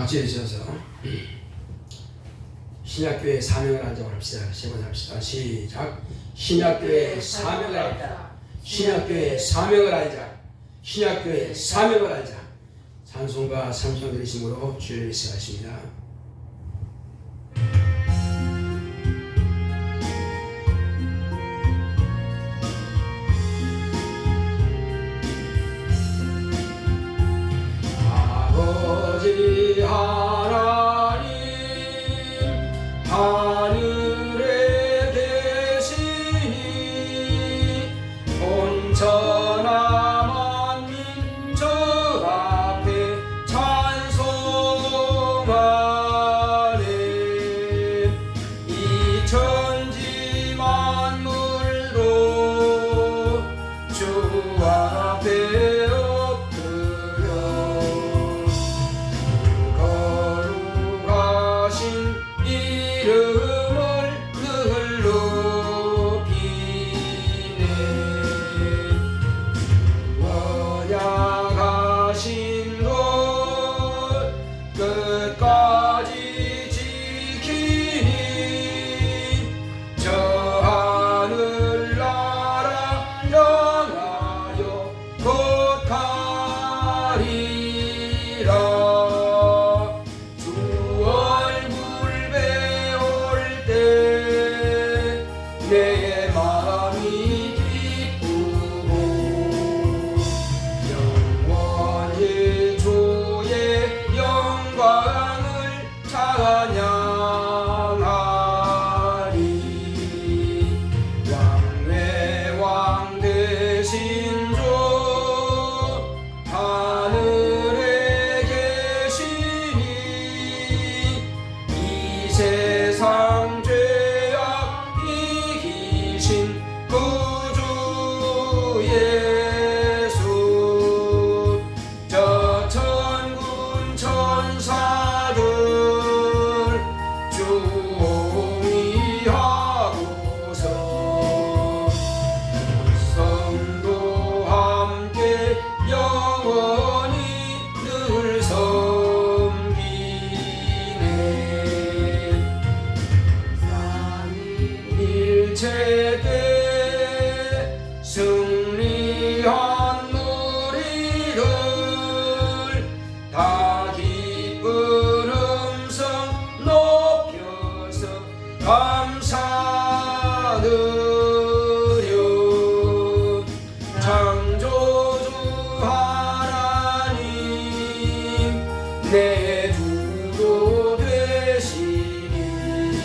같이 해주셔서 신약교회 사명을 하자고 합시다. 시작합시다. 시작. 신약교회 사명을 하자. 신약교회 사명을 하자. 신약교회 사명을 하자. 찬송가 삼성 드리심으로 주를 시작하십니다. 아버지 하나님 하늘에 계시니 온천하 만민 저 앞에 찬송하네. 이 천지 만물도 주 앞에 이름을 늘 높이네. 원약하신 것 끝까지 지키니 저 하늘나라 향하여 곧 가리라. 내 마음이 기쁘고 영원히 주의 영광을 찬양하리. 왕의 왕 되신 주 하늘에 계시니 이 세상 구주 예수 저 천군 천사들 주의하고서 성도 함께 영원히 늘 섬기네. 일체 승리한 무리들 다 기쁜 음성 높여서 감사드려. 창조주 하나님 내 주도 되시니 주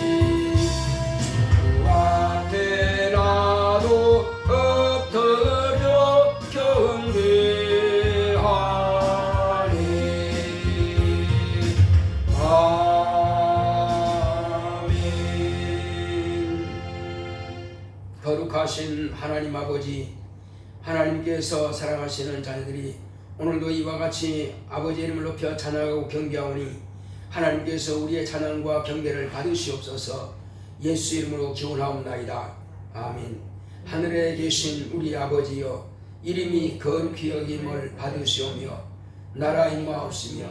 앞에 나도 엎드려 경배하리. 아멘. 거룩하신 하나님 아버지, 하나님께서 사랑하시는 자녀들이 오늘도 이와 같이 아버지 이름을 높여 찬양하고 경배하오니 하나님께서 우리의 찬양과 경배를 받으시옵소서. 예수 이름으로 기원하옵나이다. 아멘. 하늘에 계신 우리 아버지여, 이름이 거룩히 여김을 받으시오며 나라 임하옵시며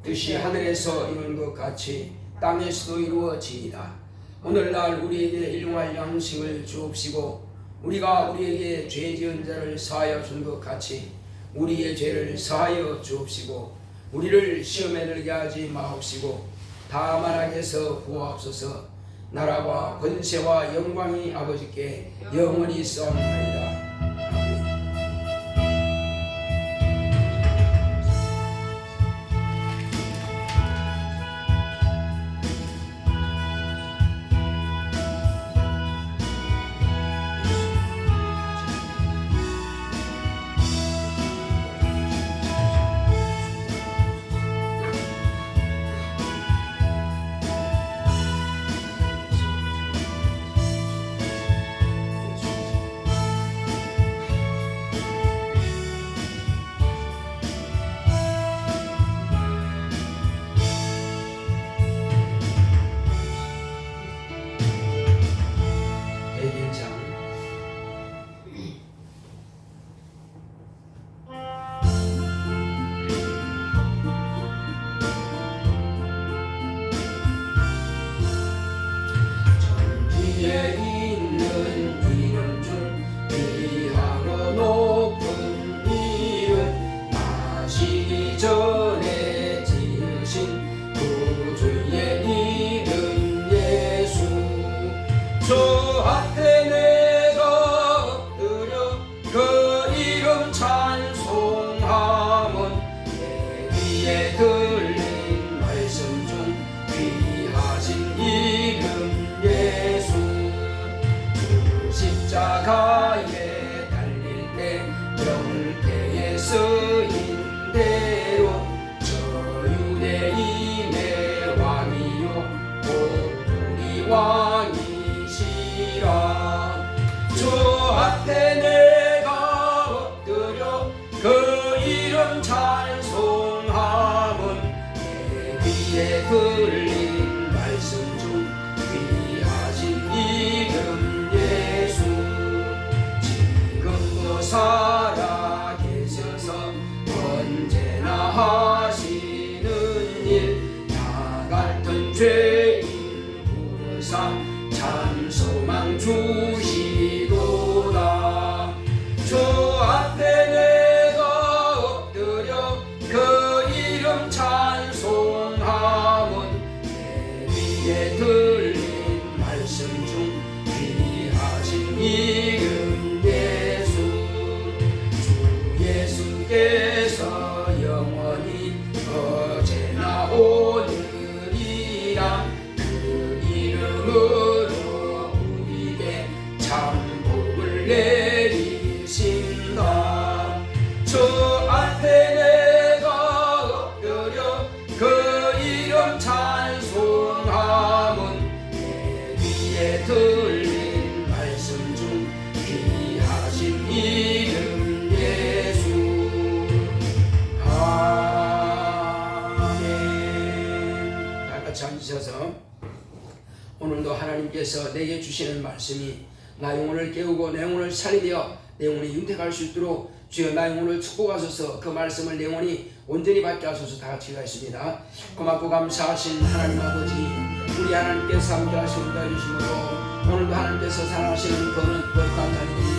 뜻이 하늘에서 이룬 것 같이 땅에서도 이루어지이다. 오늘날 우리에게 일용할 양식을 주옵시고 우리가 우리에게 죄 지은 자를 사하여 준 것 같이 우리의 죄를 사하여 주옵시고 우리를 시험에 들게 하지 마옵시고 다만 악에서 구하옵소서. 나라와 권세와 영광이 아버지께 영원히 있사옵나이다. 십자가에 달릴 때 명패에 쓰인 대로 저 유대인의 왕이요 곧 우리 왕이시라. 주 앞에 내가 엎드려 그 이름 찬송함은 내 귀에 들린 말씀 중 귀하신 이름 예수. 지금도 살아 계셔서 언제나 하시는 일, 나 같은 죄인 부르사 참 소망 주시도다. 주 앞에 내가 엎드려 그 이름 찬송함은 내 귀에 들린 말씀 중 귀하신 이름 예수. 주 예수께서 영원히 어제나 오늘이라 그 이름으로 우리에게 참 복을 내리신다. 주 앞에 내가 엎드려 그 이름 찬송함은 내 귀에 들린 말씀 중 귀하신 이름 예수. 아멘. 다 같이 앉으셔서 오늘도 하나님께서 내게 주시는 말씀이 나 영혼을 깨우고 내 영혼을 살리며 내 영혼이 윤택할 수 있도록 주여 나 영혼을 축복하소서. 그 말씀을 내 영혼이 온전히 받게 하소서. 다 같이 기도하십니다. 고맙고 감사하신 하나님 아버지, 우리 하나님께서 함께 하시고 주심으로 오늘도 하나님께서 사랑하시는 거룩한 자녀들이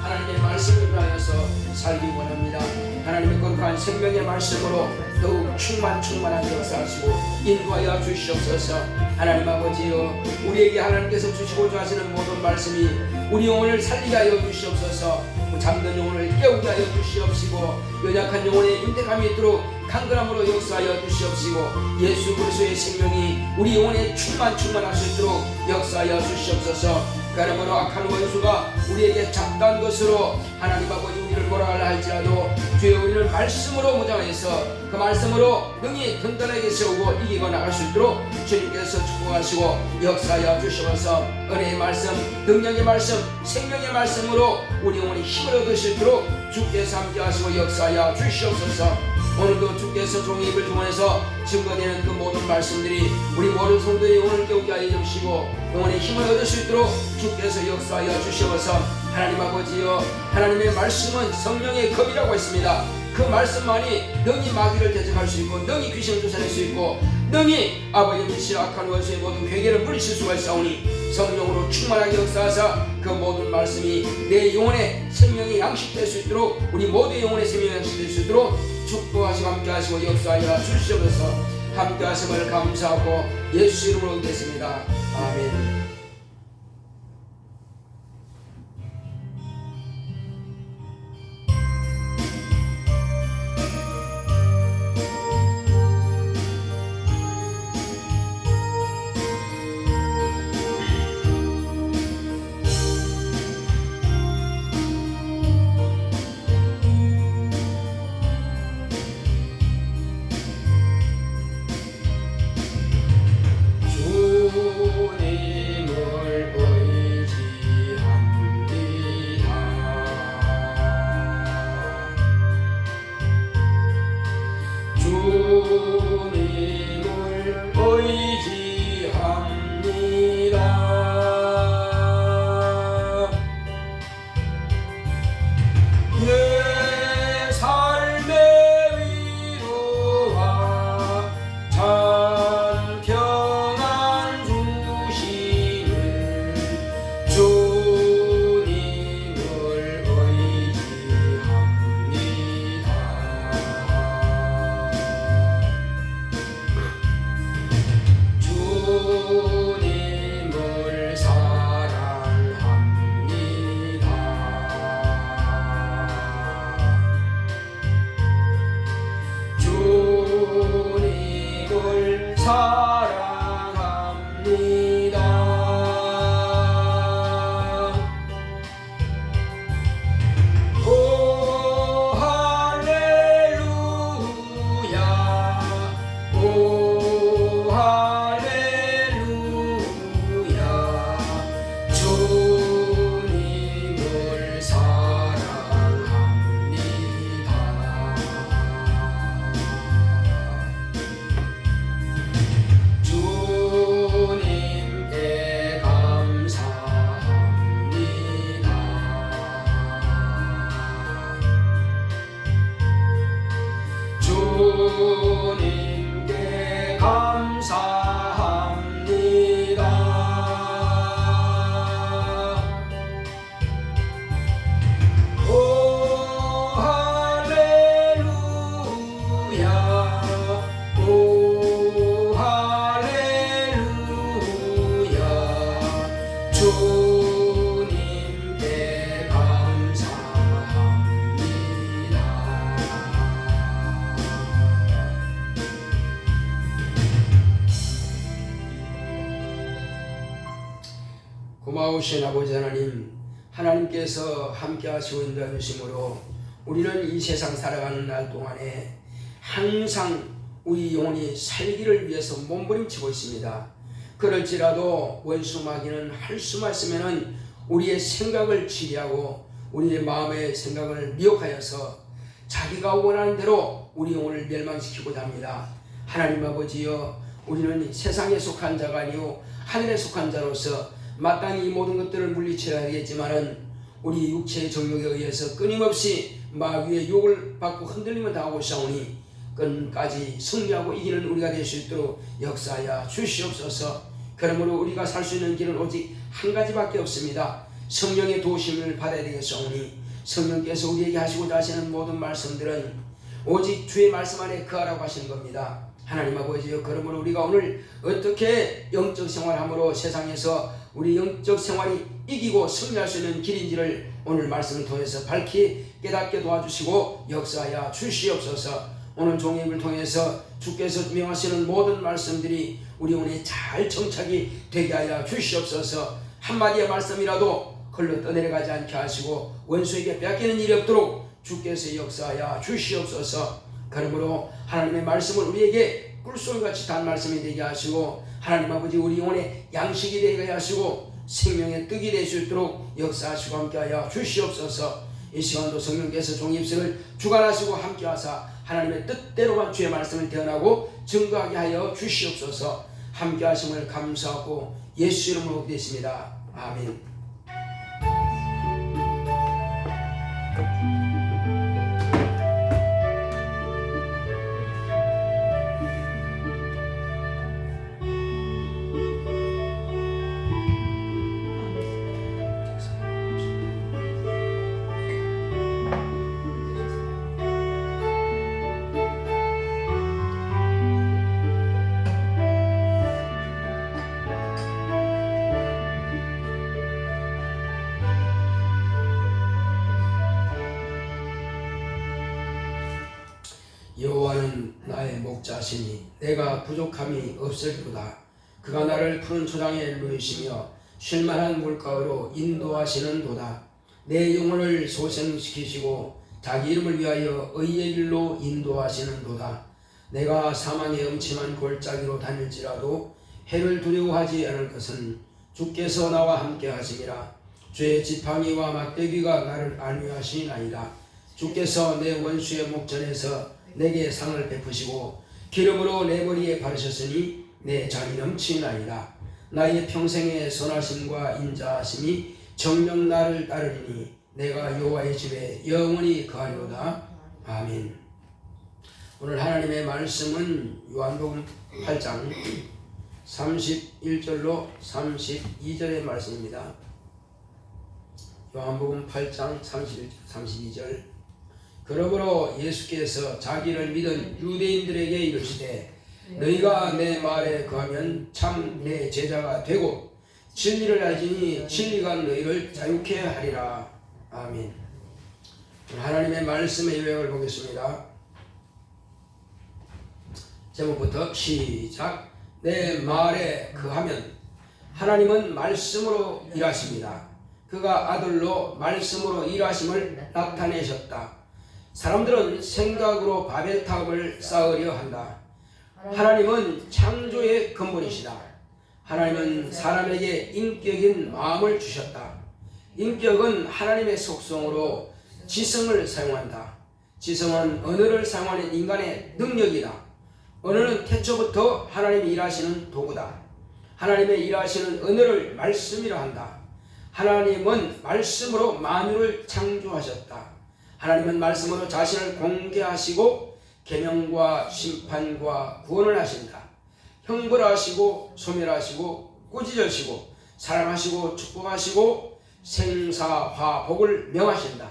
하나님의 말씀을 위하여서 살기 원합니다. 하나님의 거룩한 생명의 말씀으로 더욱 충만하게 역사하시고 인도하여 주시옵소서. 하나님 아버지여, 우리에게 하나님께서 주시고자 하시는 모든 말씀이 우리 영혼을 살리게 하여 주시옵소서. 잠든 영혼을 깨우게 하여 주시옵시고 연약한 영혼에 윤택함이 있도록 강건함으로 역사하여 주시옵시고 예수 그리스도의 생명이 우리 영혼에 충만할 수 있도록 역사하여 주시옵소서. 그러므로 악한 원수가 우리에게 잡다한 것으로 하나님 아버지 우리를 몰아가려 할지라도 주여 우리를 말씀으로 무장해서 그 말씀으로 능히 든든하게 세우고 이기고 나갈 수 있도록 주님께서 축복하시고 역사하여 주시면서 은혜의 말씀, 능력의 말씀, 생명의 말씀으로 우리 영혼이 힘을 얻을 수 있도록 주께서 함께 하시고 역사하여 주시옵소서. 오늘도 주께서 종의 입을 통해서 증거되는 그 모든 말씀들이 우리 모든 성도의 영혼을 깨우게 하여 주시고 영혼의 힘을 얻을 수 있도록 주께서 역사하여 주시옵소서. 하나님 아버지여, 하나님의 말씀은 성령의 검이라고 했습니다. 그 말씀만이 능히 마귀를 대적할 수 있고 능히 귀신을 쫓아낼 수 있고 능히 아버지 미시 악한 원수의 모든 괴계를 물리칠 수가 있사오니 성령으로 충만하게 역사하사 그 모든 말씀이 내 영혼의 생명이 양식될 수 있도록 우리 모두의 영혼의 생명이 양식될 수 있도록 축복하시고 함께하시고 역사하여 주시옵소서. 함께하심을 감사하고 예수 이름으로 기도했습니다. 아멘. 주님 주님께 감사합니다. 오 할렐루야, 오 할렐루야, 주님께 감사합니다. 고마우신 아버지 하나님, 하나님께서 함께 하시고 인도하심으로 우리는 이 세상 살아가는 날 동안에 항상 우리 영혼이 살기를 위해서 몸부림치고 있습니다. 그럴지라도 원수 마귀는 할 수만 있으면은 우리의 생각을 지배하고 우리의 마음의 생각을 미혹하여서 자기가 원하는 대로 우리 영혼을 멸망시키고자 합니다. 하나님 아버지여, 우리는 세상에 속한 자가 아니요 하늘에 속한 자로서 마땅히 이 모든 것들을 물리쳐야 하겠지만은 우리 육체의 정욕에 의해서 끊임없이 마귀의 욕을 받고 흔들림을 당하고 있사오니 끝까지 승리하고 이기는 우리가 될 수 있도록 역사하여 주시옵소서. 그러므로 우리가 살 수 있는 길은 오직 한 가지밖에 없습니다. 성령의 도우심을 받아야 되겠사오니 성령께서 우리에게 하시고자 하시는 모든 말씀들은 오직 주의 말씀 안에 거하라고 하시는 겁니다. 하나님 아버지여, 그러므로 우리가 오늘 어떻게 영적 생활함으로 세상에서 우리 영적 생활이 이기고 승리할 수 있는 길인지를 오늘 말씀을 통해서 밝히 깨닫게 도와주시고 역사하여 주시옵소서. 오늘 종의 입을 통해서 주께서 명하시는 모든 말씀들이 우리 영혼에 잘 정착이 되게 하여 주시옵소서. 한마디의 말씀이라도 흘러 떠내려가지 않게 하시고 원수에게 빼앗기는 일이 없도록 주께서 역사하여 주시옵소서. 그러므로 하나님의 말씀을 우리에게 꿀송이같이 단 말씀이 되게 하시고 하나님 아버지 우리 영혼의 양식이 되게 하시고 생명의 떡이 될 수 있도록 역사하시고 함께하여 주시옵소서. 이 시간도 성령께서 종의 입술을 주관하시고 함께하사 하나님의 뜻대로만 주의 말씀을 대언하고 증거하게 하여 주시옵소서. 함께하심을 감사하고 예수 이름으로 기도했습니다. 아멘. 여호와는 나의 목자시니 내가 부족함이 없으리로다. 그가 나를 푸른 초장에 누이시며 쉴만한 물가로 인도하시는도다. 내 영혼을 소생시키시고 자기 이름을 위하여 의의 길로 인도하시는도다. 내가 사망의 음침한 골짜기로 다닐지라도 해를 두려워하지 않을 것은 주께서 나와 함께 하심이라. 주의 지팡이와 막대기가 나를 안위하시나이다. 주께서 내 원수의 목전에서 내게 상을 베푸시고 기름으로 내 머리에 바르셨으니 내 잔이 넘치나이다. 나의 평생의 선하심과 인자하심이 정녕 나를 따르리니 내가 여호와의 집에 영원히 거하리로다. 아멘. 오늘 하나님의 말씀은 요한복음 8장 31절로 32절의 말씀입니다. 요한복음 8장 31절 32절. 그러므로 예수께서 자기를 믿은 유대인들에게 이르시되 너희가 내 말에 거하면 참 내 제자가 되고 진리를 알지니 진리가 너희를 자유케 하리라. 아멘. 하나님의 말씀의 요약을 보겠습니다. 제목부터 시작. 내 말에 거하면 하나님은 말씀으로 일하십니다. 그가 아들로 말씀으로 일하심을 나타내셨다. 사람들은 생각으로 바벨탑을 쌓으려 한다. 하나님은 창조의 근본이시다. 하나님은 사람에게 인격인 마음을 주셨다. 인격은 하나님의 속성으로 지성을 사용한다. 지성은 언어를 사용하는 인간의 능력이다. 언어는 태초부터 하나님이 일하시는 도구다. 하나님의 일하시는 언어를 말씀이라 한다. 하나님은 말씀으로 만유를 창조하셨다. 하나님은 말씀으로 자신을 공개하시고 계명과 심판과 구원을 하신다. 형벌하시고 소멸하시고 꾸짖으시고 사랑하시고 축복하시고 생사화복을 명하신다.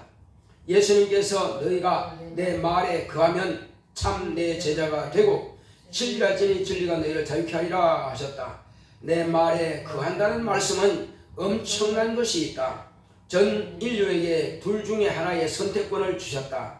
예수님께서 너희가 내 말에 거하면 참 내 제자가 되고 진리가 진리 진리가 너희를 자유케 하리라 하셨다. 내 말에 거한다는 말씀은 엄청난 것이 있다. 전 인류에게 둘 중에 하나의 선택권을 주셨다.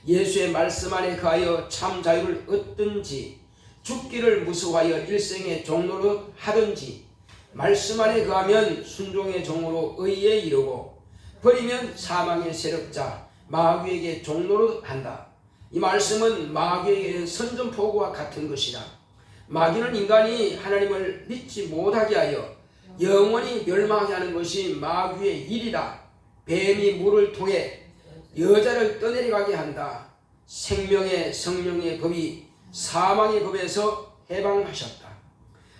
예수의 말씀 안에 거하여 참 자유를 얻든지 죽기를 무서워하여 일생의 종로로 하든지 말씀 안에 거하면 순종의 종으로 의에 이르고 버리면 사망의 세력자 마귀에게 종로로 한다. 이 말씀은 마귀에게 선전포고와 같은 것이다. 마귀는 인간이 하나님을 믿지 못하게 하여 영원히 멸망하게 하는 것이 마귀의 일이다. 뱀이 물을 통해 여자를 떠내려가게 한다. 생명의 성령의 법이 사망의 법에서 해방하셨다.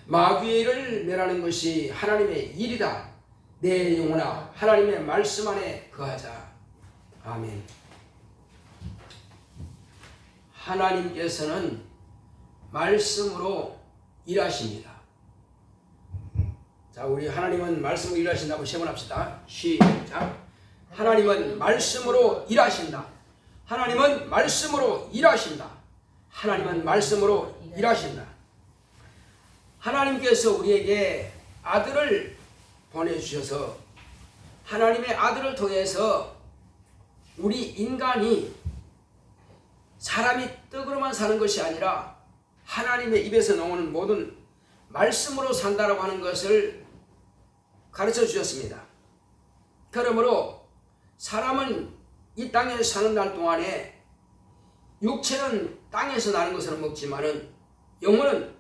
마귀의 일을 멸하는 것이 하나님의 일이다. 내 영혼아 하나님의 말씀 안에 거하자. 아멘. 하나님께서는 말씀으로 일하십니다. 자, 우리 하나님은 말씀으로 일하신다고 세번합시다. 시작. 하나님은 말씀으로 일하신다. 하나님은 말씀으로 일하신다. 하나님은 말씀으로 일하신다. 하나님께서 우리에게 아들을 보내주셔서 하나님의 아들을 통해서 우리 인간이 사람이 떡으로만 사는 것이 아니라 하나님의 입에서 나오는 모든 말씀으로 산다라고 하는 것을 가르쳐 주셨습니다. 그러므로 사람은 이 땅에 사는 날 동안에 육체는 땅에서 나는 것을 먹지만은 영혼은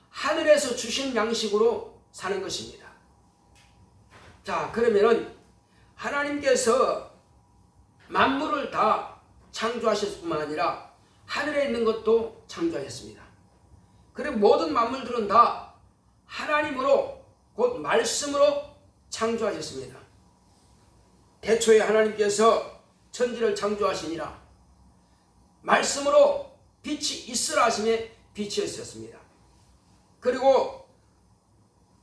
하늘에서 주신 양식으로 사는 것입니다. 자, 그러면은 하나님께서 만물을 다 창조하셨을 뿐만 아니라 하늘에 있는 것도 창조하셨습니다. 그리고 모든 만물들은 다 하나님으로 곧 말씀으로 창조하셨습니다. 태초에 하나님께서 천지를 창조하시니라 말씀으로 빛이 있으라 하시매 빛이 있었습니다. 그리고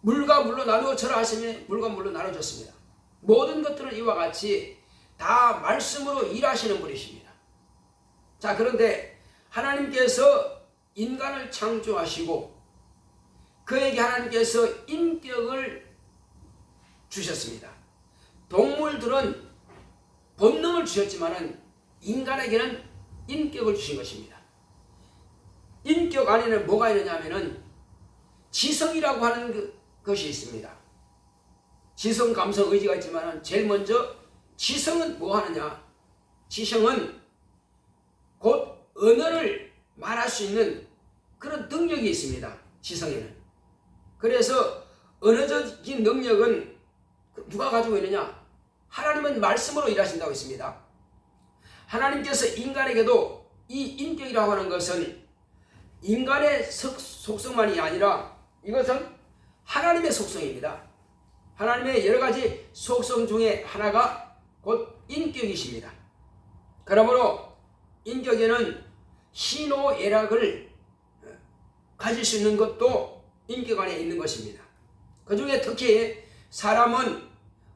물과 물로 나누어져라 하시매 물과 물로 나눠졌습니다. 모든 것들은 이와 같이 다 말씀으로 일하시는 분이십니다. 자, 그런데 하나님께서 인간을 창조하시고 그에게 하나님께서 인격을 주셨습니다. 동물들은 본능을 주셨지만은 인간에게는 인격을 주신 것입니다. 인격 안에는 뭐가 있느냐 하면은 지성이라고 하는 것이 있습니다. 지성, 감성, 의지가 있지만은 제일 먼저 지성은 뭐 하느냐? 지성은 곧 언어를 말할 수 있는 그런 능력이 있습니다. 지성에는. 그래서 언어적인 능력은 누가 가지고 있느냐? 하나님은 말씀으로 일하신다고 했습니다. 하나님께서 인간에게도 이 인격이라고 하는 것은 인간의 속성만이 아니라 이것은 하나님의 속성입니다. 하나님의 여러 가지 속성 중에 하나가 곧 인격이십니다. 그러므로 인격에는 희노애락을 가질 수 있는 것도 인격 안에 있는 것입니다. 그 중에 특히 사람은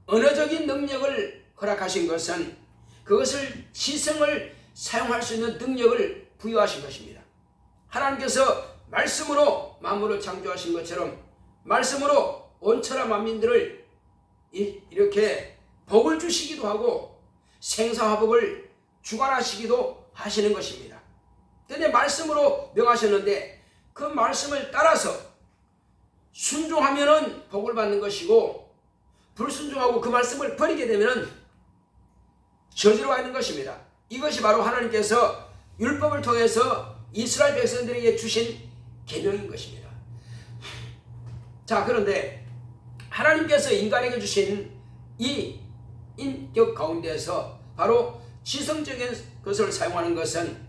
언어적인 능력을 허락하신 것은 그것을 지성을 사용할 수 있는 능력을 부여하신 것입니다. 하나님께서 말씀으로 만물을 창조하신 것처럼 말씀으로 온천하 만민들을 이렇게 복을 주시기도 하고 생사화복을 주관하시기도 하시는 것입니다. 그런데 말씀으로 명하셨는데 그 말씀을 따라서 순종하면은 복을 받는 것이고 불순종하고 그 말씀을 버리게 되면은 저주가 있는 것입니다. 이것이 바로 하나님께서 율법을 통해서 이스라엘 백성들에게 주신 계명인 것입니다. 자, 그런데 하나님께서 인간에게 주신 이 인격 가운데서 바로 지성적인 것을 사용하는 것은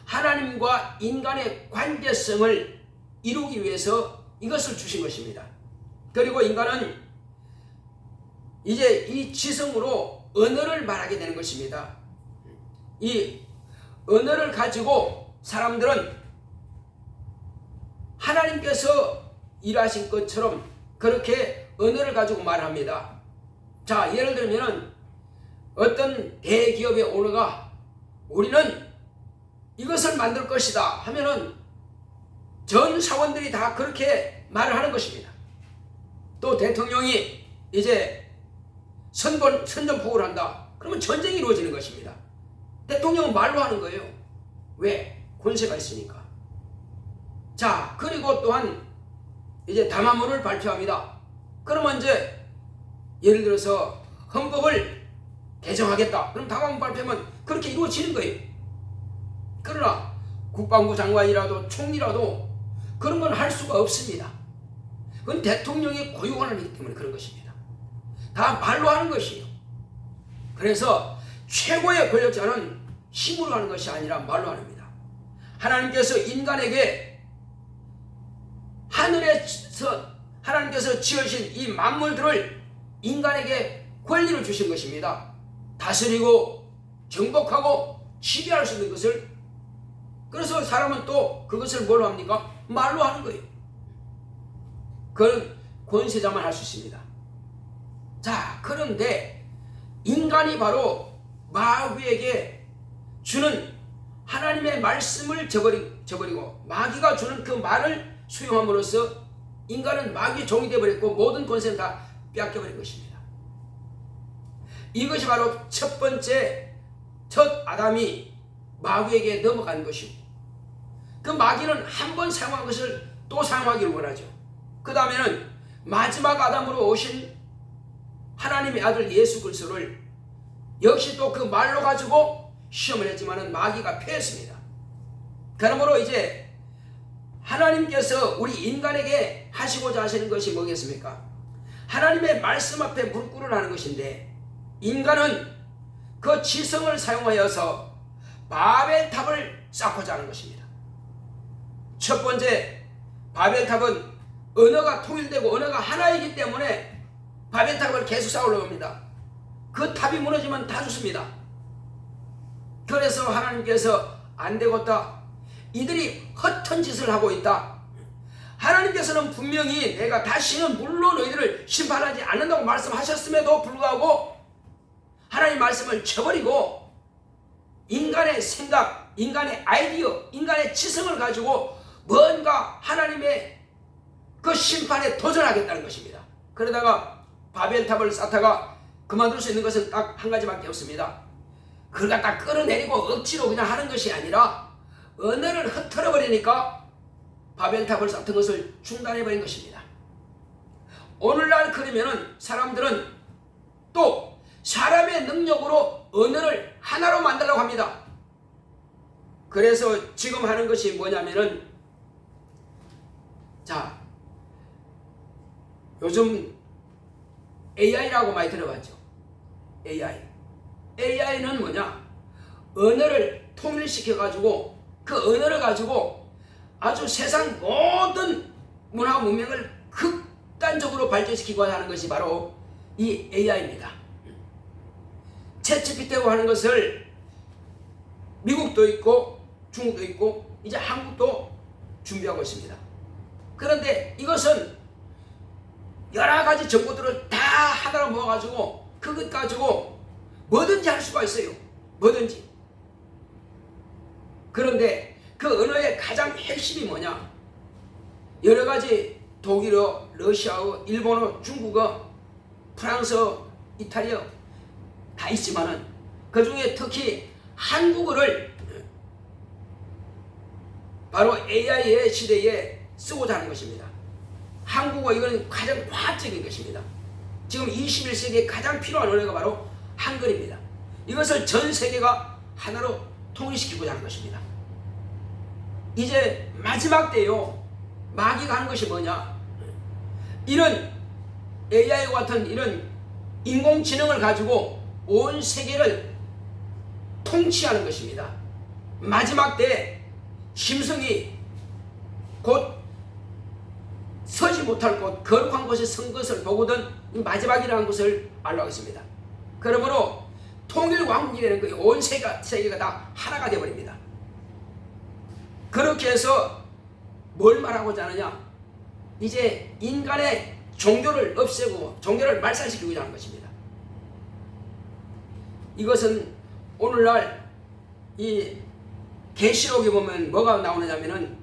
하나님과 인간의 관계성을 이루기 위해서 이것을 주신 것입니다. 그리고 인간은 이제 이 지성으로 언어를 말하게 되는 것입니다. 이 언어를 가지고 사람들은 하나님께서 일하신 것처럼 그렇게 언어를 가지고 말합니다. 자, 예를 들면 어떤 대기업의 오너가 우리는 이것을 만들 것이다 하면은 전 사원들이 다 그렇게 말을 하는 것입니다. 또 대통령이 이제 선전포고를 한다. 그러면 전쟁이 이루어지는 것입니다. 대통령은 말로 하는 거예요. 왜? 권세가 있으니까. 자, 그리고 또한 이제 담화문을 발표합니다. 그러면 이제 예를 들어서 헌법을 개정하겠다. 그럼 담화문 발표하면 그렇게 이루어지는 거예요. 그러나 국방부 장관이라도 총리라도 그런 건 할 수가 없습니다. 그건 대통령의 고유 권한이기 때문에 그런 것입니다. 다 말로 하는 것이에요. 그래서 최고의 권력자는 힘으로 하는 것이 아니라 말로 합니다. 하나님께서 인간에게 하늘에서 하나님께서 지으신 이 만물들을 인간에게 권리를 주신 것입니다. 다스리고 정복하고 지배할 수 있는 것을. 그래서 사람은 또 그것을 뭘로 합니까? 말로 하는 거예요. 그건 권세자만 할 수 있습니다. 자, 그런데 인간이 바로 마귀에게 주는 하나님의 말씀을 저버리고 마귀가 주는 그 말을 수용함으로써 인간은 마귀의 종이 되어버렸고 모든 권세는 다 빼앗겨버린 것입니다. 이것이 바로 첫 번째 첫 아담이 마귀에게 넘어간 것이고, 그 마귀는 한 번 사용한 것을 또 사용하기를 원하죠. 그 다음에는 마지막 아담으로 오신 하나님의 아들 예수 그리스도를 역시 또 그 말로 가지고 시험을 했지만은 마귀가 패했습니다. 그러므로 이제 하나님께서 우리 인간에게 하시고자 하시는 것이 뭐겠습니까? 하나님의 말씀 앞에 무릎 꿇으라는 것인데, 인간은 그 지성을 사용하여서 바벨탑을 쌓고자 하는 것입니다. 첫 번째, 바벨탑은 언어가 통일되고 언어가 하나이기 때문에 바벨탑을 계속 쌓으려고 합니다. 그 탑이 무너지면 다 죽습니다. 그래서 하나님께서 안 되겠다, 이들이 허튼 짓을 하고 있다, 하나님께서는 분명히 내가 다시는 물로 너희들을 심판하지 않는다고 말씀하셨음에도 불구하고 하나님 말씀을 쳐버리고 인간의 생각, 인간의 아이디어, 인간의 지성을 가지고 뭔가 하나님의 그 심판에 도전하겠다는 것입니다. 그러다가 바벨탑을 쌓다가 그만둘 수 있는 것은 딱 한 가지밖에 없습니다. 그걸 갖다 끌어내리고 억지로 그냥 하는 것이 아니라 언어를 흩어져 버리니까 바벨탑을 쌓던 것을 중단해 버린 것입니다. 오늘날 그러면은 사람들은 또 사람의 능력으로 언어를 하나로 만들려고 합니다. 그래서 지금 하는 것이 뭐냐면은, 자, 요즘 AI라고 많이 들어봤죠. AI는 뭐냐? 언어를 통일시켜가지고 그 언어를 가지고 아주 세상 모든 문화 문명을 극단적으로 발전시키고자 하는 것이 바로 이 AI입니다. 챗GPT라고 하는 것을 미국도 있고 중국도 있고 이제 한국도 준비하고 있습니다. 그런데 이것은 여러 가지 정보들을 다 하나로 모아가지고 그것 가지고 뭐든지 할 수가 있어요. 뭐든지. 그런데 그 언어의 가장 핵심이 뭐냐? 여러 가지 독일어, 러시아어, 일본어, 중국어, 프랑스어, 이탈리아 다 있지만은 그 중에 특히 한국어를 바로 AI의 시대에 쓰고자 하는 것입니다. 한국어, 이거는 가장 과학적인 것입니다. 지금 21세기에 가장 필요한 언어가 바로 한글입니다. 이것을 전 세계가 하나로 통일시키고자 하는 것입니다. 이제 마지막 때요, 마귀가 하는 것이 뭐냐? 이런 AI와 같은 이런 인공지능을 가지고 온 세계를 통치하는 것입니다. 마지막 때 심성이 곧 서지 못할 곳, 거룩한 곳에 선 것을 보거든 마지막이라는 것을 알고 있습니다. 그러므로 통일 왕국이 되는 거예요. 온 세계가 다 하나가 되어버립니다. 그렇게 해서 뭘 말하고자 하느냐? 이제 인간의 종교를 없애고 종교를 말살시키고자 하는 것입니다. 이것은 오늘날 이 계시록에 보면 뭐가 나오느냐면은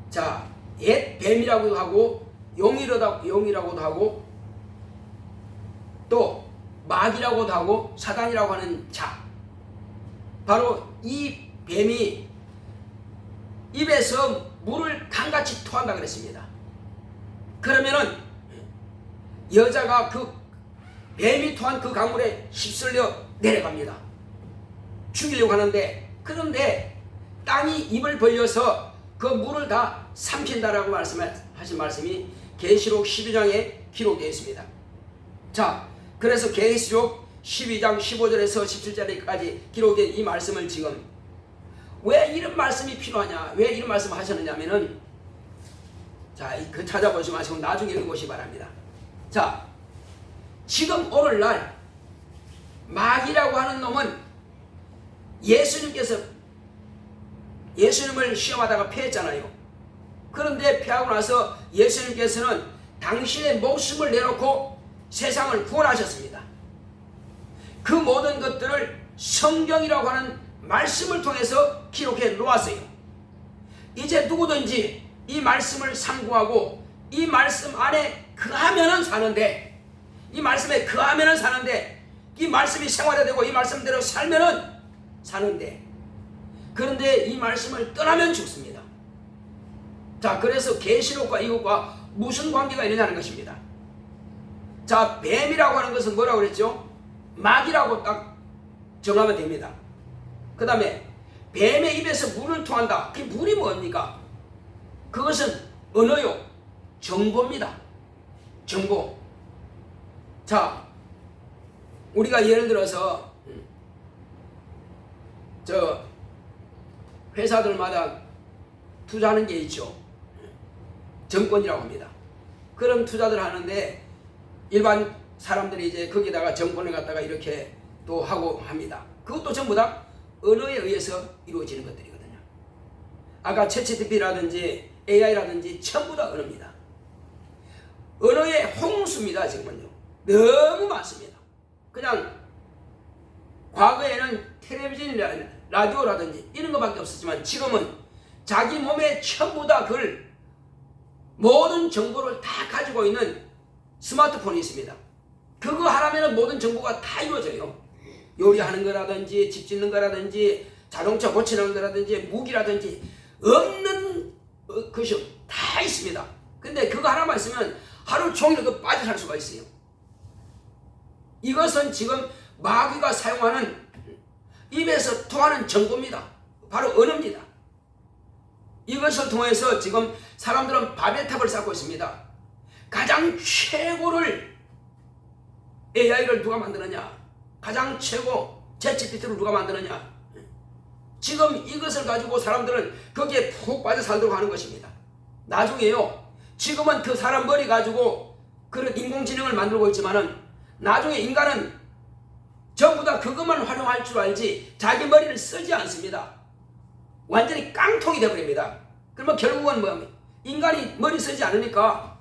자, 옛 뱀이라고도 하고 용이라고도 하고 또 마귀라고도 하고 사단이라고 하는 자, 바로 이 뱀이 입에서 물을 강같이 토한다 그랬습니다. 그러면은 여자가 그 뱀이 토한 그 강물에 휩쓸려 내려갑니다. 죽이려고 하는데, 그런데 땅이 입을 벌려서 그 물을 다 삼킨다라고 하신 말씀이 계시록 12장에 기록되어 있습니다. 자, 그래서 계시록 12장 15절에서 17절까지 기록된 이 말씀을 지금 왜 이런 말씀이 필요하냐, 왜 이런 말씀을 하셨느냐면은, 자, 그 찾아보지 마시고 나중에 읽어보시기 바랍니다. 자, 지금 오늘날 마귀라고 하는 놈은 예수님을 시험하다가 패했잖아요. 그런데 패하고 나서 예수님께서는 당신의 목숨을 내놓고 세상을 구원하셨습니다. 그 모든 것들을 성경이라고 하는 말씀을 통해서 기록해 놓았어요. 이제 누구든지 이 말씀을 상고하고 이 말씀 안에 거하면은 사는데, 이 말씀에 거하면은 사는데, 이 말씀이 생활화되고 이 말씀대로 살면은 사는데, 그런데 이 말씀을 떠나면 죽습니다. 자, 그래서 계시록과 이것과 무슨 관계가 있느냐는 것입니다. 자, 뱀이라고 하는 것은 뭐라고 그랬죠? 마귀라고 딱 정하면 됩니다. 그 다음에 뱀의 입에서 물을 토한다. 그 물이 뭡니까? 그것은 언어요, 정보입니다. 정보. 자, 우리가 예를 들어서 저 회사들마다 투자하는 게 있죠. 정권이라고 합니다. 그런 투자들 하는데 일반 사람들이 이제 거기다가 정권을 갖다가 이렇게 또 하고 합니다. 그것도 전부 다 언어에 의해서 이루어지는 것들이거든요. 아까 챗GPT라든지 AI라든지 전부 다 언어입니다. 언어의 홍수입니다. 지금은요. 너무 많습니다. 그냥 과거에는 텔레비전이나 라디오라든지 이런 것밖에 없었지만 지금은 자기 몸에 전부 다 그걸 모든 정보를 다 가지고 있는 스마트폰이 있습니다. 그거 하라면 모든 정보가 다 이루어져요. 요리하는 거라든지 집 짓는 거라든지 자동차 고치는 거라든지 무기라든지 없는 것이 다 있습니다. 근데 그거 하나만 있으면 하루 종일 그 빠져 살 수가 있어요. 이것은 지금 마귀가 사용하는 입에서 토하는 정보입니다. 바로 언어입니다. 이것을 통해서 지금 사람들은 바벨탑을 쌓고 있습니다. 가장 최고를 AI를 누가 만드느냐, 가장 최고 챗GPT를 누가 만드느냐, 지금 이것을 가지고 사람들은 거기에 푹 빠져 살도록 하는 것입니다. 나중에요, 지금은 그 사람 머리 가지고 그런 인공지능을 만들고 있지만은 나중에 인간은 전부 다 그것만 활용할 줄 알지 자기 머리를 쓰지 않습니다. 완전히 깡통이 되어버립니다. 그러면 결국은 뭐 인간이 머리 쓰지 않으니까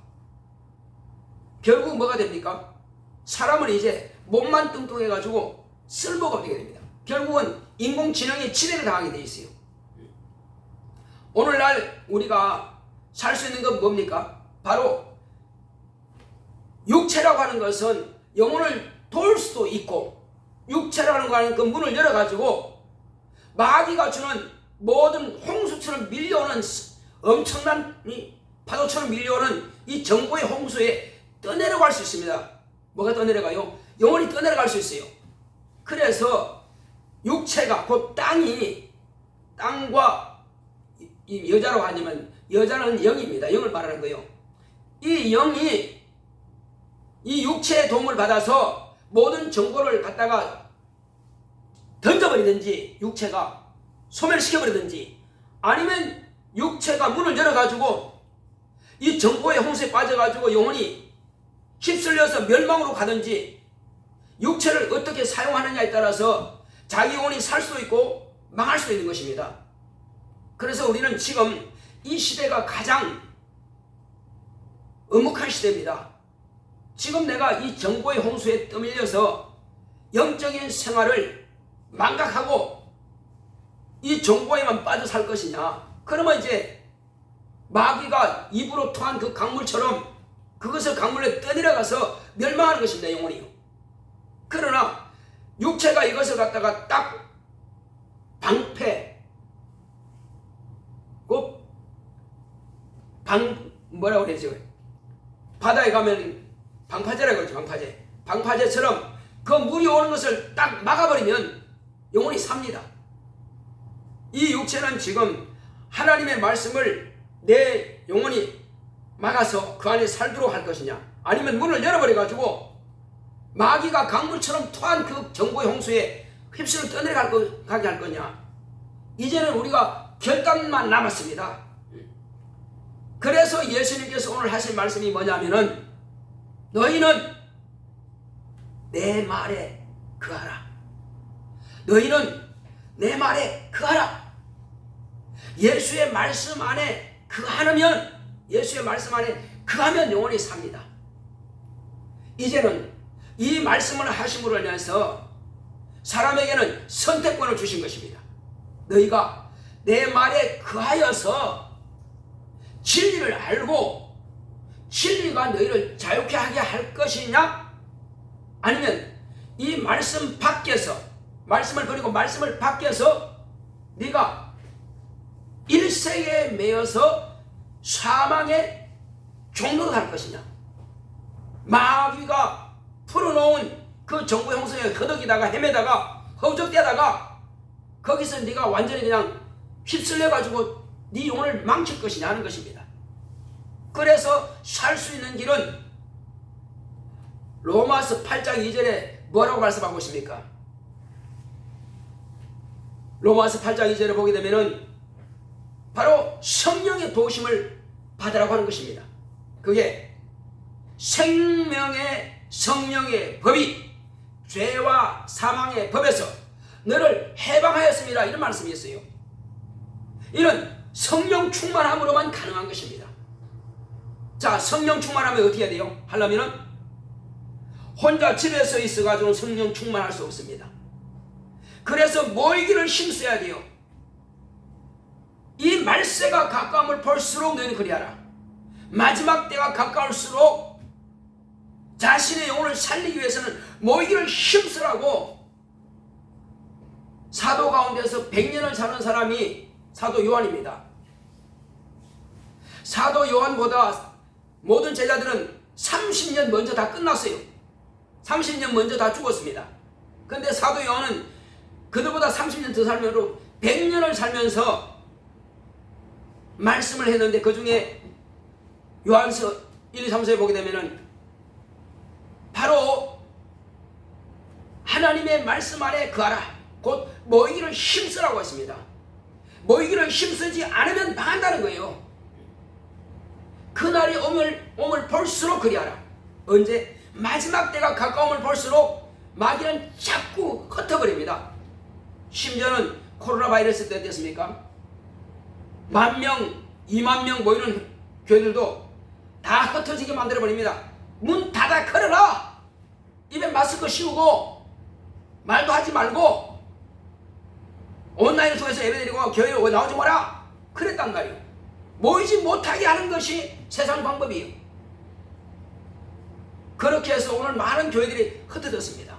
결국 뭐가 됩니까? 사람은 이제 몸만 뚱뚱해가지고 쓸모가 없게 됩니다. 결국은 인공지능이 지배를 당하게 돼 있어요. 오늘날 우리가 살 수 있는 건 뭡니까? 바로 육체라고 하는 것은 영혼을 도울 수도 있고, 육체라는 거 하는 그 문을 열어가지고 마귀가 주는 모든 홍수처럼 밀려오는 엄청난 파도처럼 밀려오는 이 정보의 홍수에 떠내려갈 수 있습니다. 뭐가 떠내려가요? 영혼이 떠내려갈 수 있어요. 그래서 육체가 곧 땅과 이 여자로 하냐면 여자는 영입니다. 영을 말하는 거예요. 이 영이 이 육체의 도움을 받아서 모든 정보를 갖다가 던져버리든지 육체가 소멸시켜버리든지, 아니면 육체가 문을 열어가지고 이 정보의 홍수에 빠져가지고 영혼이 휩쓸려서 멸망으로 가든지, 육체를 어떻게 사용하느냐에 따라서 자기 영혼이 살 수도 있고 망할 수도 있는 것입니다. 그래서 우리는 지금 이 시대가 가장 엄혹한 시대입니다. 지금 내가 이 정보의 홍수에 떠밀려서 영적인 생활을 망각하고 이 정보에만 빠져 살 것이냐, 그러면 이제 마귀가 입으로 토한 그 강물처럼 그것을 강물에 떠내려가서 멸망하는 것입니다. 영혼이요. 그러나 육체가 이것을 갖다가 딱 방패, 뭐라고 그러죠? 바다에 가면 방파제라고 그러죠. 방파제처럼 그 물이 오는 것을 딱 막아버리면 영혼이 삽니다. 이 육체는 지금 하나님의 말씀을 내 영혼이 막아서 그 안에 살도록 할 것이냐, 아니면 문을 열어버려 가지고 마귀가 강물처럼 토한 그 정보의 홍수에 휩쓸어 떠내려가게 할 거냐. 이제는 우리가 결단만 남았습니다. 그래서 예수님께서 오늘 하실 말씀이 뭐냐면은, 너희는 내 말에 거하라. 너희는 내 말에 거하라. 예수의 말씀 안에 거하면, 예수의 말씀 안에 거하면 영원히 삽니다. 이제는 이 말씀을 하심으로 인해서 사람에게는 선택권을 주신 것입니다. 너희가 내 말에 거하여서 진리를 알고 진리가 너희를 자유케 하게 할 것이냐, 아니면 이 말씀 밖에서, 말씀을 버리고 말씀을 밖에서 네가 일세에 매여서 사망의 종로로 갈 것이냐. 마귀가 풀어놓은 그 정보의 홍수에 허덕이다가 헤매다가 허우적대다가 거기서 네가 완전히 그냥 휩쓸려 가지고 네 영혼을 망칠 것이냐 하는 것입니다. 그래서 살 수 있는 길은 로마서 8장 2절에 뭐라고 말씀하고 있습니까? 로마서 8장 2절에 보게 되면은 바로 성령의 도우심을 받으라고 하는 것입니다. 그게 생명의 성령의 법이 죄와 사망의 법에서 너를 해방하였습니다, 이런 말씀이 있어요. 이는 성령 충만함으로만 가능한 것입니다. 자, 성령 충만하면 어떻게 해야 돼요? 하려면은 혼자 집에서 있어가지고 성령 충만할 수 없습니다. 그래서 모이기를 힘써야 돼요. 이 말세가 가까움을 볼수록 너희는 그리하라. 마지막 때가 가까울수록 자신의 영혼을 살리기 위해서는 모이기를 힘쓰라고 사도 가운데서 100년을 사는 사람이 사도 요한입니다. 사도 요한보다 모든 제자들은 30년 먼저 다 끝났어요. 30년 먼저 다 죽었습니다. 근데 사도 요한은 그들보다 30년 더 살면서 100년을 살면서 말씀을 했는데, 그 중에 요한서 1, 2, 3서에 보게 되면은 바로 하나님의 말씀 안에 거하라, 곧 모이기를 힘쓰라고 했습니다. 모이기를 힘쓰지 않으면 망한다는 거예요. 그날이 오물 볼수록 그리하라. 언제? 마지막 때가 가까움을 볼수록 마귀는 자꾸 흩어버립니다. 심지어는 코로나 바이러스 때 어땠습니까? 10,000명, 20,000명 모이는 교회들도 다 흩어지게 만들어버립니다. 문 닫아 걸어라. 입에 마스크 씌우고 말도 하지 말고 온라인을 통해서 예배드리고 교회에 나오지 마라, 그랬단 말이에요. 모이지 못하게 하는 것이 세상 방법이에요. 그렇게 해서 오늘 많은 교회들이 흩어졌습니다.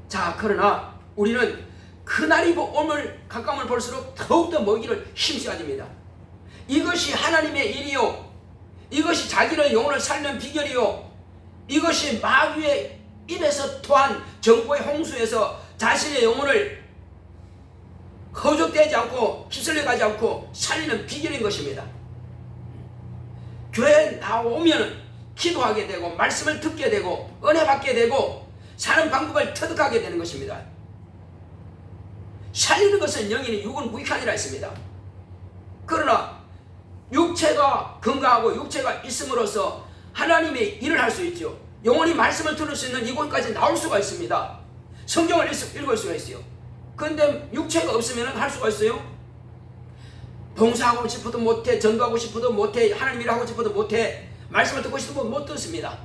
자, 그러나 우리는 그날이 오늘 가까움을 볼수록 더욱더 모이기를 힘써야 됩니다. 이것이 하나님의 일이요, 이것이 자기의 영혼을 살리는 비결이요, 이것이 마귀의 입에서 토한 정보의 홍수에서 자신의 영혼을 허우적대지 않고 휩쓸려가지 않고 살리는 비결인 것입니다. 교회에 나오면 기도하게 되고 말씀을 듣게 되고 은혜 받게 되고 사는 방법을 터득하게 되는 것입니다. 살리는 것은 영이니 육은 무익하니라 했습니다. 그러나 육체가 건강하고 육체가 있음으로써 하나님의 일을 할 수 있죠. 영원히 말씀을 들을 수 있는 이곳까지 나올 수가 있습니다. 성경을 읽을 수가 있어요. 그런데 육체가 없으면 할 수가 있어요? 봉사하고 싶어도 못해, 전도하고 싶어도 못해, 하나님 일 하고 싶어도 못해, 말씀을 듣고 싶어도 못 듣습니다.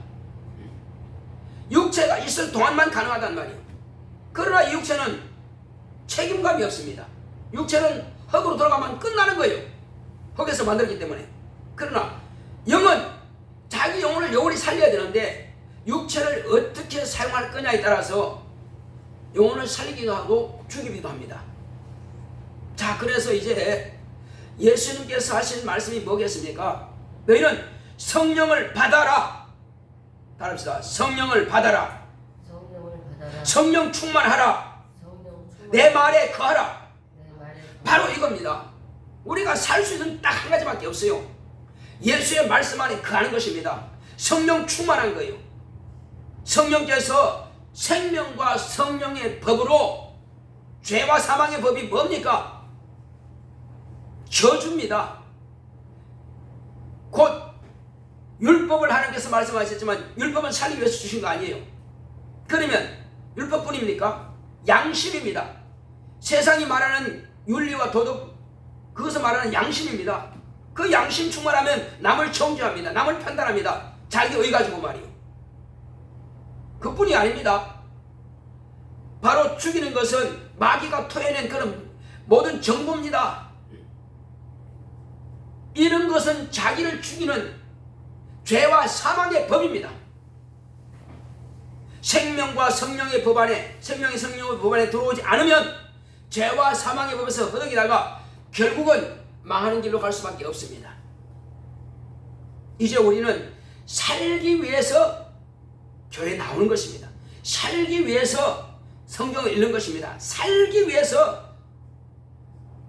육체가 있을 동안만 가능하단 말이에요. 그러나 이 육체는 책임감이 없습니다. 육체는 흙으로 돌아가면 끝나는 거예요. 흙에서 만들었기 때문에. 그러나 영은 자기 영혼을 영원히 살려야 되는데 육체를 어떻게 사용할 거냐에 따라서 영혼을 살리기도 하고 죽이기도 합니다. 자, 그래서 이제 예수님께서 하신 말씀이 뭐겠습니까? 너희는 성령을 받아라. 따라합시다. 성령을 받아라. 성령 충만하라. 내 말에 거하라. 바로 이겁니다. 우리가 살 수 있는 딱 한 가지밖에 없어요. 예수의 말씀 안에 거하는 것입니다. 성령 충만한 거예요. 성령께서 생명과 성령의 법으로 죄와 사망의 법이 뭡니까? 저주입니다. 곧 율법을 하나님께서 말씀하셨지만 율법은 살리기 위해서 주신 거 아니에요. 그러면 율법뿐입니까? 양심입니다. 세상이 말하는 윤리와 도덕, 그것을 말하는 양심입니다. 그 양심 충만하면 남을 정죄합니다. 남을 판단합니다. 자기 의 가지고 말이에요. 그뿐이 아닙니다. 바로 죽이는 것은 마귀가 토해낸 그런 모든 정보입니다. 이런 것은 자기를 죽이는 죄와 사망의 법입니다. 생명과 성령의 법 안에, 생명의 성령의 법 안에 들어오지 않으면 죄와 사망의 법에서 허덕이다가 결국은 망하는 길로 갈 수밖에 없습니다. 이제 우리는 살기 위해서 교회에 나오는 것입니다. 살기 위해서 성경을 읽는 것입니다. 살기 위해서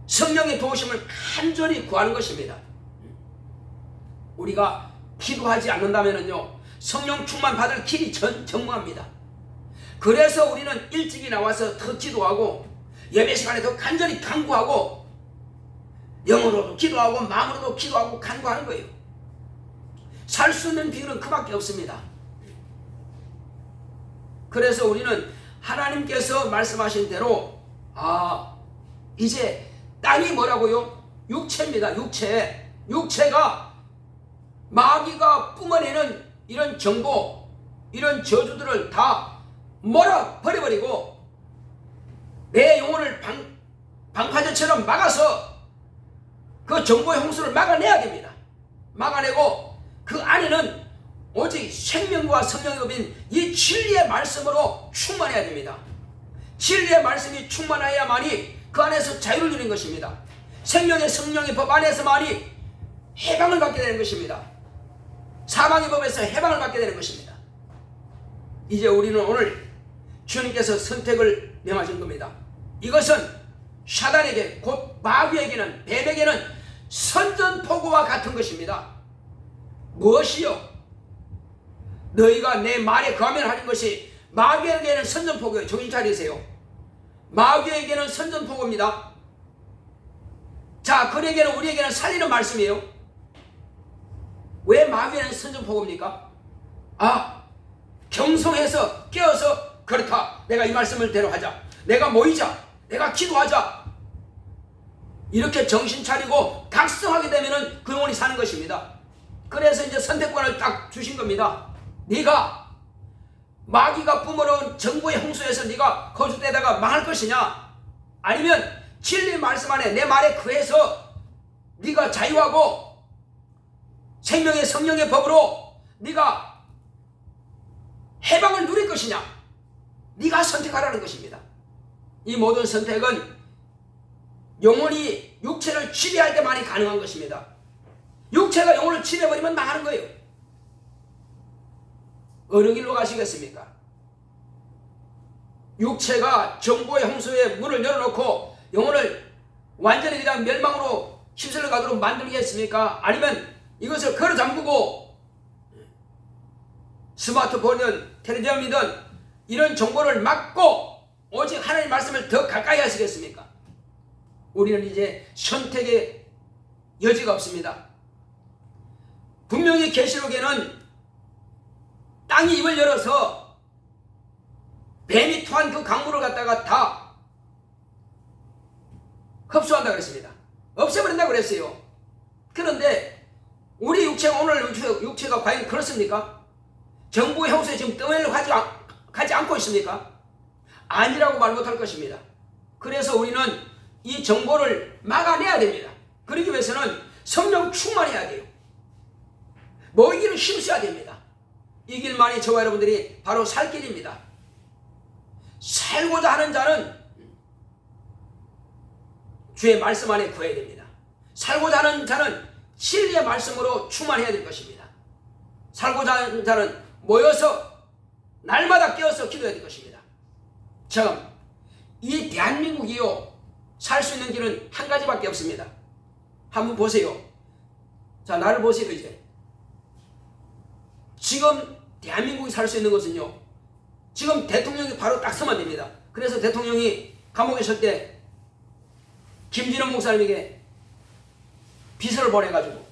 성령의 도우심을 간절히 구하는 것입니다. 우리가 기도하지 않는다면요, 성령 충만 받을 길이 전무합니다. 그래서 우리는 일찍이 나와서 더 기도하고 예배 시간에 더 간절히 간구하고 영으로도 기도하고 마음으로도 기도하고 간구하는 거예요. 살 수 있는 비결은 그밖에 없습니다. 그래서 우리는 하나님께서 말씀하신 대로 이제 땅이 뭐라고요? 육체입니다. 육체가 마귀가 뿜어내는 이런 정보, 이런 저주들을 다 몰아버려버리고 내 영혼을 방파제처럼 막아서 그 정보의 홍수를 막아내야 됩니다. 막아내고 그 안에는 오직 생명과 성령의 법인 이 진리의 말씀으로 충만해야 됩니다. 진리의 말씀이 충만해야만이 그 안에서 자유를 누리는 것입니다. 생명의 성령의 법 안에서만이 해방을 받게 되는 것입니다. 사망의 법에서 해방을 받게 되는 것입니다. 이제 우리는 오늘 주님께서 선택을 명하신 겁니다. 이것은 사단에게, 곧 마귀에게는, 뱀에게는 선전포고와 같은 것입니다. 무엇이요? 너희가 내 말에 거하면 하는 것이 마귀에게는 선전포고예요. 정신 차리세요. 마귀에게는 선전포고입니다. 자, 그에게는, 우리에게는 살리는 말씀이에요. 왜 마귀에는 선전포고입니까? 경성해서 깨어서 그렇다, 내가 이 말씀을 대로 하자, 내가 모이자, 내가 기도하자, 이렇게 정신 차리고 각성하게 되면 그 영혼이 사는 것입니다. 그래서 이제 선택권을 딱 주신 겁니다. 네가 마귀가 뿜어놓은 정보의 홍수에서 네가 거주되다가 망할 것이냐, 아니면 진리 말씀 안에 내 말에 거해서 네가 자유하고 생명의 성령의 법으로 네가 해방을 누릴 것이냐, 네가 선택하라는 것입니다. 이 모든 선택은 영혼이 육체를 지배할 때만이 가능한 것입니다. 육체가 영혼을 지배해버리면 망하는 거예요. 어느 길로 가시겠습니까? 육체가 정보의 홍수에 문을 열어놓고 영혼을 완전히 그냥 멸망으로 휩쓸려 가도록 만들겠습니까? 아니면 이것을 걸어 잠그고 스마트폰이든 텔레비전이든 이런 정보를 막고 오직 하나님의 말씀을 더 가까이 하시겠습니까? 우리는 이제 선택의 여지가 없습니다. 분명히 계시록에는 땅이 입을 열어서 뱀이 토한 그 강물을 갖다가 다 흡수한다 그랬습니다. 없애버린다고 그랬어요. 그런데 우리 육체가 오늘 육체가 과연 그렇습니까? 정부의 형수에 지금 떠밀려 가지 않고 있습니까? 아니라고 말 못할 것입니다. 그래서 우리는 이 정보를 막아내야 됩니다. 그러기 위해서는 성령 충만해야 돼요. 모이기를 힘써야 됩니다. 이 길만이 저와 여러분들이 바로 살 길입니다. 살고자 하는 자는 주의 말씀 안에 구해야 됩니다. 살고자 하는 자는 진리의 말씀으로 충만해야 될 것입니다. 살고자 하는 자는 모여서 날마다 깨어서 기도해야 될 것입니다. 지금 이 대한민국이요, 살 수 있는 길은 한 가지밖에 없습니다. 한번 보세요. 자, 나를 보세요. 이제 지금 대한민국이 살 수 있는 것은요, 지금 대통령이 바로 딱 서면 됩니다. 그래서 대통령이 감옥에 있을 때 김진원 목사님에게 비서를 보내가지고,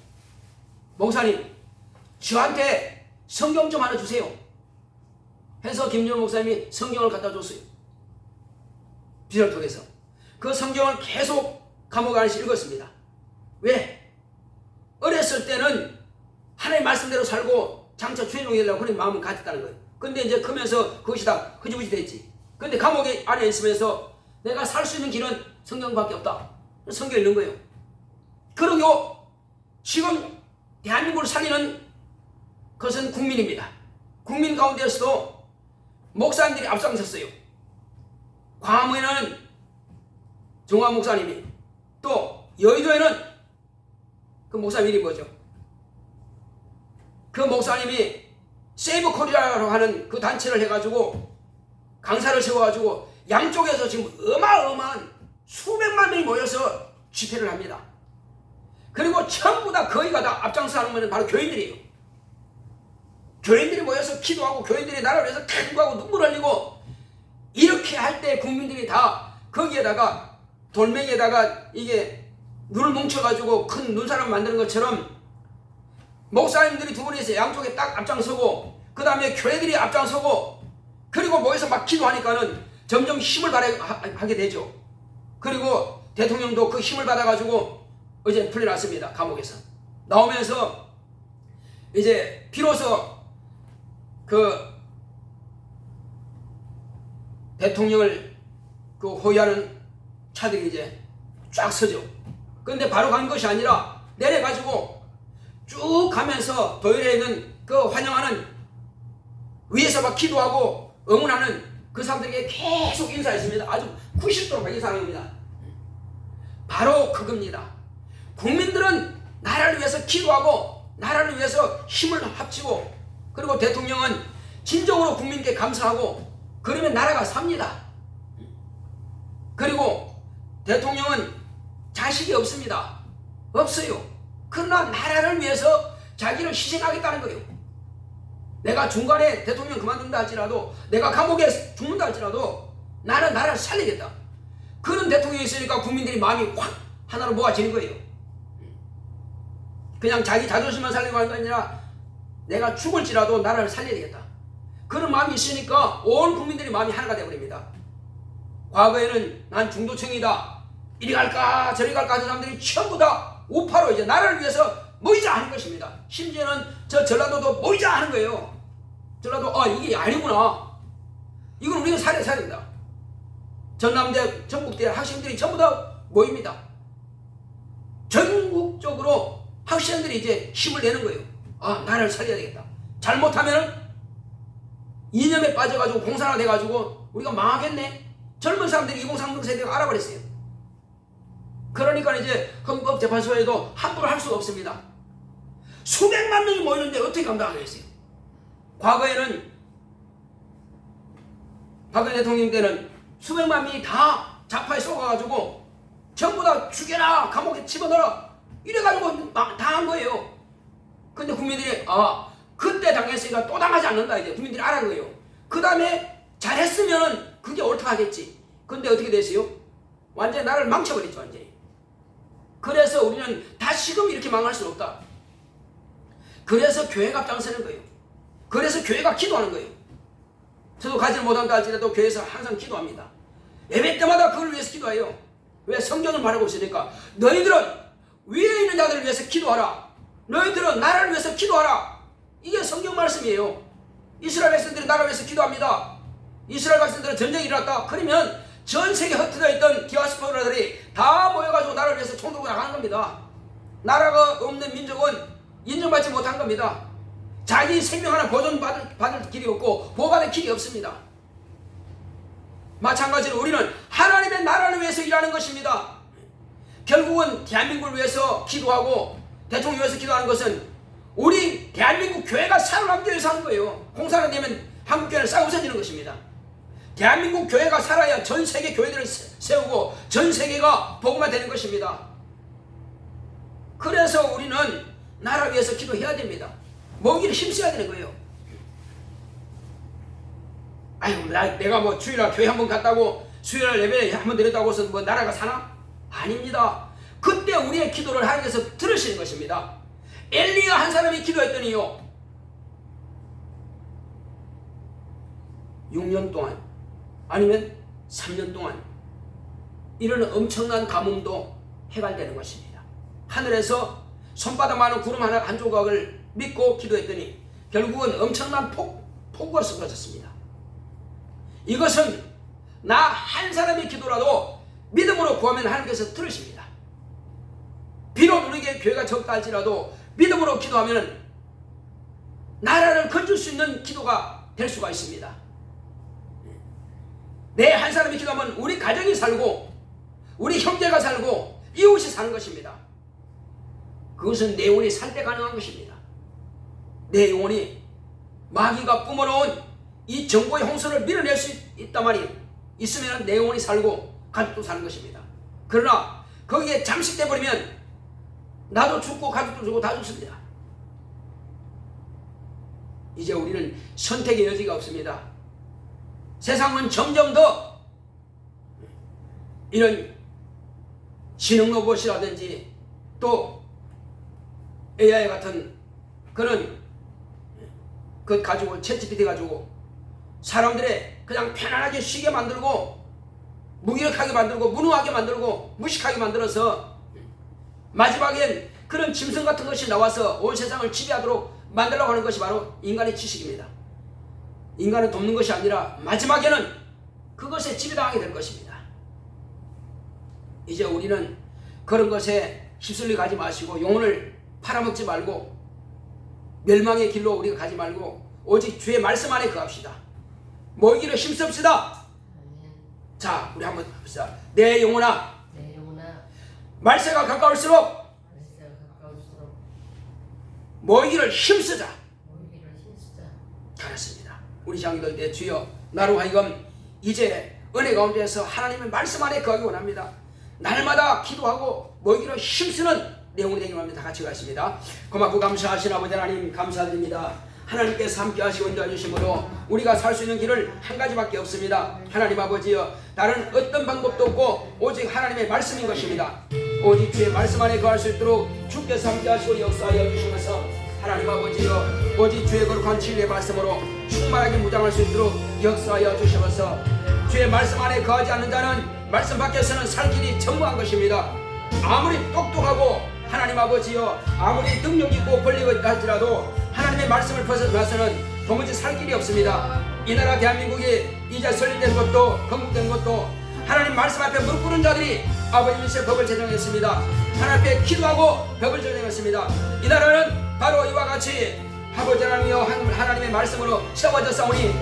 목사님 저한테 성경 좀 하나 주세요 해서 김진원 목사님이 성경을 갖다 줬어요. 비서를 통해서 그 성경을 계속 감옥 안에서 읽었습니다. 왜? 어렸을 때는 하나님 말씀대로 살고 장차 주인공이 되려고 그런 마음을 가졌다는 거예요. 근데 이제 크면서 그것이 다 흐지부지 됐지. 근데 감옥에 안에 있으면서 내가 살 수 있는 길은 성경밖에 없다. 성경을 읽는 거예요. 그리고 지금 대한민국을 살리는 것은 국민입니다. 국민 가운데서도 목사님들이 앞장섰어요. 광화문에는 정화 목사님이, 또 여의도에는 그 목사님 이름이 뭐죠? 그 목사님이 세이브 코리아라고 하는 그 단체를 해가지고 강사를 세워가지고 양쪽에서 지금 어마어마한 수백만 명이 모여서 집회를 합니다. 그리고 전부 다 거의가 다 앞장서 하는 것은 바로 교인들이에요. 교인들이 모여서 기도하고 교인들이 나라를 위해서 간구하고 눈물 흘리고, 이렇게 할 때 국민들이 다 거기에다가 돌멩이에다가 이게 눈을 뭉쳐가지고 큰 눈사람 만드는 것처럼 목사님들이 두 분이서 양쪽에 딱 앞장서고, 그 다음에 교회들이 앞장서고, 그리고 모여서 막 기도하니까는 점점 힘을 발휘하게 되죠. 그리고 대통령도 그 힘을 받아가지고 어제 풀려났습니다. 감옥에서 나오면서 이제 비로소 그 대통령을 그 호위하는 차들이 이제 쫙 서죠. 근데 바로 간 것이 아니라 내려가지고 쭉 가면서 도열에 있는 그 환영하는, 위에서 막 기도하고 응원하는 그 사람들에게 계속 인사했습니다. 아주 90도로 막 인사합니다. 바로 그겁니다. 국민들은 나라를 위해서 기도하고 나라를 위해서 힘을 합치고, 그리고 대통령은 진정으로 국민께 감사하고, 그러면 나라가 삽니다. 그리고 대통령은 자식이 없습니다. 없어요. 그러나 나라를 위해서 자기를 희생하겠다는 거예요. 내가 중간에 대통령 그만둔다 할지라도, 내가 감옥에 죽는다 할지라도 나는 나라를 살리겠다. 그런 대통령이 있으니까 국민들이 마음이 확 하나로 모아지는 거예요. 그냥 자기 자존심만 살리고 하는 게 아니라 내가 죽을지라도 나라를 살려야 되겠다. 그런 마음이 있으니까 온 국민들이 마음이 하나가 되어버립니다. 과거에는 난 중도층이다, 이리 갈까 저리 갈까 하는 사람들이 전부 다 우파로 이제 나라를 위해서 모이자 하는 것입니다. 심지어는 저 전라도도 모이자 하는 거예요. 전라도 이게 아니구나, 이건 우리가 살려야 된다. 전남대 전북대 학생들이 전부 다 모입니다. 전국적으로 학생들이 이제 힘을 내는 거예요. 나라를 살려야 되겠다. 잘못하면 이념에 빠져가지고 공산화 돼가지고 우리가 망하겠네. 젊은 사람들이 2030 세대가 알아버렸어요. 그러니까 이제 헌법재판소에도 함부로 할 수가 없습니다. 수백만 명이 모이는데 어떻게 감당하겠어요? 과거에는 박근혜 대통령 때는 수백만 명이 다 좌파에 쏘가가지고 전부 다 죽여라, 감옥에 집어넣어라 이래가지고 다 한 거예요. 근데 국민들이 그때 당했으니까 또 당하지 않는다, 이제 국민들이 알은 거예요. 그 다음에 잘했으면 그게 옳다 하겠지. 근데 어떻게 됐어요? 완전히 나라를 망쳐버렸죠, 완전히. 그래서 우리는 다시금 이렇게 망할 수는 없다. 그래서 교회가 앞장서는 거예요. 그래서 교회가 기도하는 거예요. 저도 가지 못한다 할지라도 교회에서 항상 기도합니다. 예배 때마다 그걸 위해서 기도해요. 왜? 성경을 말하고 있으니까. 너희들은 위에 있는 자들을 위해서 기도하라. 너희들은 나라를 위해서 기도하라. 이게 성경 말씀이에요. 이스라엘 백성들이 나라를 위해서 기도합니다. 이스라엘 백성들은 전쟁이 일어났다. 그러면 전 세계 흩어져 있던 디아스포라들이 다 모여가지고 나라를 위해서 총 들고 나가는 겁니다. 나라가 없는 민족은 인정받지 못한 겁니다. 자기 생명 하나 보존받을 길이 없고 보호받을 길이 없습니다. 마찬가지로 우리는 하나님의 나라를 위해서 일하는 것입니다. 결국은 대한민국을 위해서 기도하고 대통령을 위해서 기도하는 것은 우리 대한민국 교회가 살아남기 위해서 하는 거예요. 공사가 되면 한국교회는 싹 없어지는 것입니다. 대한민국 교회가 살아야 전 세계 교회들을 세우고 전 세계가 복음화 되는 것입니다. 그래서 우리는 나라 위해서 기도해야 됩니다. 모기를 힘써야 되는 거예요. 아이고, 내가 뭐 주일날 교회 한번 갔다고 수요일 예배 한번 드렸다고 해서 뭐 나라가 사나? 아닙니다. 그때 우리의 기도를 하나님께서 들으시는 것입니다. 엘리야 한 사람이 기도했더니요, 6년 동안 아니면 3년 동안 이런 엄청난 가뭄도 해갈되는 것입니다. 하늘에서 손바닥만한 구름 한 조각을 믿고 기도했더니 결국은 엄청난 폭우가 쏟아졌습니다. 이것은 나 한 사람의 기도라도 믿음으로 구하면 하나님께서 들으십니다. 비록 우리에게 교회가 적다 할지라도 믿음으로 기도하면 나라를 건질 수 있는 기도가 될 수가 있습니다. 내 한 사람이 기도하면 우리 가정이 살고 우리 형제가 살고 이웃이 사는 것입니다. 그것은 내 영혼이 살 때 가능한 것입니다. 내 영혼이 마귀가 뿜어놓은 이 정보의 홍수를 밀어낼 수 있단 말이 있으면 내 영혼이 살고 가족도 사는 것입니다. 그러나 거기에 잠식돼 버리면 나도 죽고 가족도 죽고 다 죽습니다. 이제 우리는 선택의 여지가 없습니다. 세상은 점점 더 이런 지능 로봇이라든지 또 AI 같은 그런 것 가지고 챗GPT 가지고 사람들의 그냥 편안하게 쉬게 만들고 무기력하게 만들고 무능하게 만들고 무식하게 만들어서 마지막엔 그런 짐승 같은 것이 나와서 온 세상을 지배하도록 만들려고 하는 것이 바로 인간의 지식입니다. 인간을 돕는 것이 아니라 마지막에는 그것에 지배당하게 될 것입니다. 이제 우리는 그런 것에 휩쓸려 가지 마시고 영혼을 팔아먹지 말고 멸망의 길로 우리가 가지 말고 오직 주의 말씀 안에 거합시다. 모이기를 힘씁시다. 자, 우리 한번 합시다. 내 영혼아, 말세가 가까울수록 모이기를 힘쓰자. 잘했습니다. 우리 장기들 때 주여 나로 하여금 이제 은혜 가운데서 하나님의 말씀 안에 거하기 원합니다. 날마다 기도하고 모이기를 힘쓰는 내용이 되기 원합니다. 같이 가겠습니다. 고맙고 감사하신 아버지 하나님 감사드립니다. 하나님께서 함께 하시고 인도해 주심으로 우리가 살 수 있는 길은 한 가지밖에 없습니다. 하나님 아버지여, 다른 어떤 방법도 없고 오직 하나님의 말씀인 것입니다. 오직 주의 말씀 안에 거할 수 있도록 주께서 함께 하시고 역사하여 주시면서 하나님 아버지여, 오직 주의 거룩한 진리의 말씀으로 충만하게 무장할 수 있도록 역사하여 주시면서 주의 말씀 안에 거하지 않는 자는 말씀 밖에서는 살 길이 전무한 것입니다. 아무리 똑똑하고 하나님 아버지여 아무리 능력 있고 권리가 있다 할지라도 하나님의 말씀을 벗어나서는 도무지 살 길이 없습니다. 이 나라 대한민국이 이제 설립된 것도 건국된 것도 하나님 말씀 앞에 무릎 꿇은 자들이 아버지의 법을 제정했습니다. 하나님 앞에 기도하고 법을 제정했습니다. 이 나라는 바로 이와 같이 아버지 하나님의 말씀으로 세워졌사오니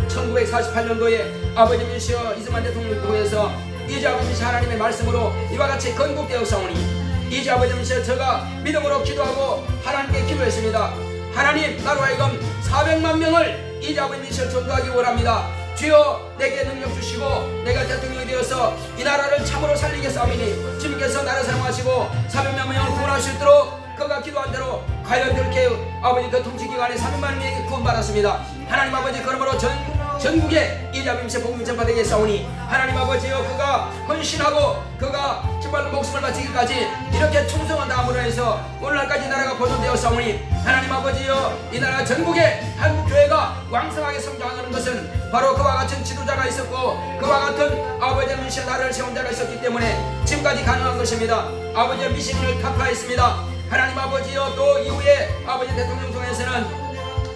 1948년도에 아버지이시여 이승만 대통령을 통해서 이제 아버지 하나님의 말씀으로 이와 같이 건국되었사오니 이제 아버지이시여 제가 믿음으로 기도하고 하나님께 기도했습니다. 하나님, 나로 하여금 400만 명을 이제 아버지이시여 전도하기 원합니다. 주여 내게 능력 주시고 내가 대통령이 되어서 이 나라를 참으로 살리겠사오니 주님께서 나를 사용하시고 400만 명을 구원할 수 있도록 그가 기도한 대로 과연 그렇게 아버지 그 통치기간에 300만 명에게 구원받았습니다. 하나님 아버지, 그러므로 전국에 이제 아버지의 복음이 전파되게 싸우니 하나님 아버지여, 그가 헌신하고 그가 정말로 목숨을 바치기까지 이렇게 충성한 다음으로 해서 오늘날까지 나라가 보존되어 싸우니 하나님 아버지여, 이 나라 전국에 한국교회가 왕성하게 성장하는 것은 바로 그와 같은 지도자가 있었고 그와 같은 아버지 아버지 나라를 세운 자가 있었기 때문에 지금까지 가능한 것입니다. 아버지의 미션을 타파했습니다. 하나님 아버지여 또 이후에 아버지 대통령 통해서는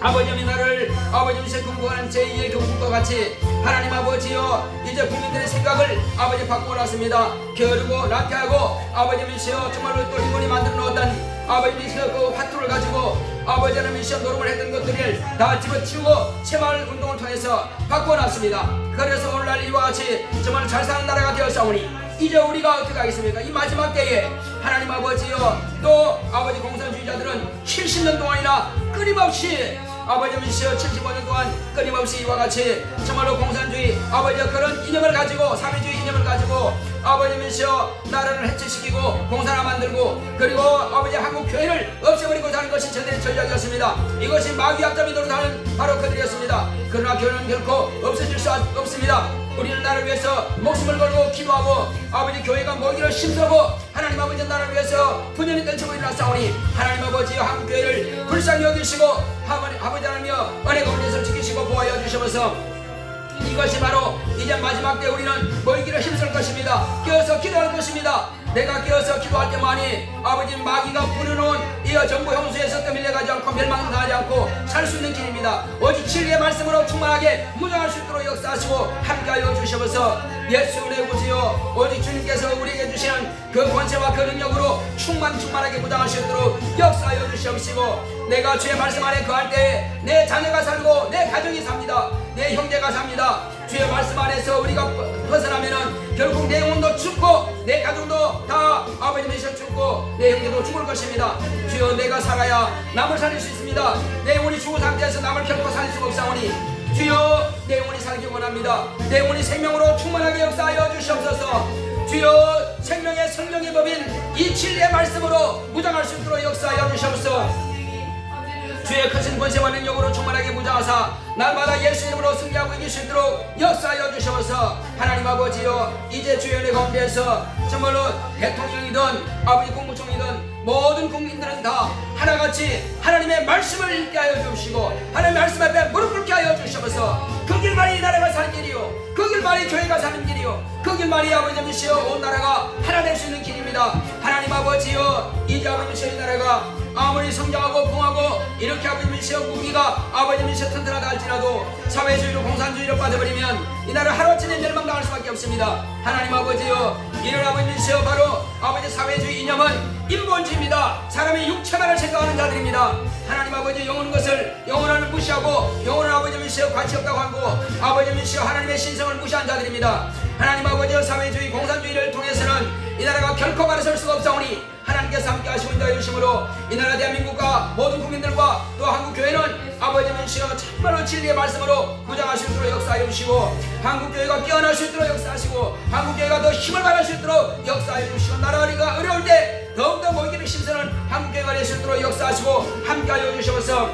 아버지의 나라를 아버지의 군부하는 제2의 경국과 같이 하나님 아버지여 이제 국민들의 생각을 아버지 바꾸고 났습니다. 게으르고 나태하고 아버지이시여 정말로 또 일본이 만들어 놓았던 아버지이시여 그 화투를 가지고 아버지는 미션 노름을 했던 것들을 다 집어치우고 새마을 운동을 통해서 바꾸어 놨습니다. 그래서 오늘날 이와 같이 정말 잘 사는 나라가 되었사오니 이제 우리가 어떻게 하겠습니까? 이 마지막 때에 하나님 아버지여 또 아버지 공산주의자들은 70년 동안이나 끊임없이 아버지이시여 75년 동안 끊임없이 이와 같이 정말로 공산주의 아버지의 그런 이념을 가지고 사회주의 이념을 가지고 아버지이시여 나라를 해체시키고 공산화 만들고 그리고 아버지 한국 교회를 없애버리고자 하는 것이 저들의 전략이었습니다. 이것이 마귀약점이 노릇하는 바로 그들이었습니다. 그러나 교회는 결코 없어질 수 없습니다. 우리는 나라를 위해서 목숨을 걸고 기도하고 아버지 교회가 모이기를 힘쓰고 하나님 아버지 나라를 위해서 분연히 떨치고 일어났사오니 하나님 아버지 한국 교회를 불쌍히 여기시고 아버지 하나님여 은혜 가운데서 지키시고 보호하여 주셔서 이것이 바로 이제 마지막 때 우리는 모이기를 힘쓸 것입니다. 깨어서 기도할 것입니다. 내가 깨어서 기도할 때만이 아버지 마귀가 부려놓은 이 정부 형수에서 떠밀려가지 않고 멸망당하지 않고 살 수 있는 길입니다. 오직 진리의 말씀으로 충만하게 무장할 수 있도록 역사하시고 함께하여 주셔서 예수의 구주여 오직 주님께서 우리에게 주시는 그 권세와 그 능력으로 충만하게 무장할 수 있도록 역사하여 주시옵시고 내가 주의 말씀 안에 거할 때에 내 자녀가 살고 내 가정이 삽니다. 내 형제가 삽니다. 주의 말씀 안에서 우리가 벗어나면은 결국 내 영혼도 죽고 내 가정도 다 아버지 미션 죽고 내 형제도 죽을 것입니다. 주여 내가 살아야 남을 살릴 수 있습니다. 내 영혼이 죽은 상태에서 남을 결코 살릴 수가 없사오니 주여 내 영혼이 살기 원합니다. 내 영혼이 생명으로 충만하게 역사하여 주시옵소서. 주여 생명의 성령의 법인 이 진리의 말씀으로 무장할 수 있도록 역사하여 주시옵소서. 주의 크신 권세와 능력으로 충만하게 무장하사 날마다 예수 이름으로 승리하고 이길 수 있도록 역사하여 주셔서 하나님 아버지여 이제 주의 은혜 가운데에서 정말로 대통령이든 아버지 국무총리든 모든 국민들은 다 하나같이 하나님의 말씀을 읽게 하여 주시고 하나님의 말씀 앞에 무릎 꿇게 하여 주셔서 그 길만이 나라가 사는 길이요 그 길만이 교회가 사는 길이요 그 길만이 아버지이시여 온 나라가 하나 될 수 있는 길입니다. 하나님 아버지여 이제 아버지이시여 이 나라가 아무리 성장하고 풍하고 이렇게 아버지이시여 무기가 아버지이시여 튼튼하다 할지라도 사회주의로 공산주의로 빠져버리면 이 나라 하루아침에 멸망당할 수밖에 없습니다. 하나님 아버지여 이런 아버지이시여 바로 아버지 사회주의 이념은 인본주의입니다. 사람의 육체만을 생각하는 자들입니다. 하나님 아버지 영원한 것을 영원한을 무시하고 영원한 아버지이시여 가치 없다고 하고 아버지이시여 하나님의 신성을 무시한 자들입니다. 하나님 아버지여 사회주의 공산주의를 통해서는 이 나라가 결코 바로설 수가 없사오니 하나님께서 함께 하시고 인도하여 주심으로 이 나라 대한민국과 모든 국민들과 또 한국교회는 아버지이시여 참말로 진리의 말씀으로 무장할 수 있도록 역사하여 주시고 한국교회가 깨어날 수 있도록 역사하시고 한국교회가 더 힘을 받을 수 있도록 역사하여 주시고 나라가 어려울 때 더욱더 모이기를 힘쓰는 한국교회가 될 수 있도록 역사하시고 함께하여 주셔서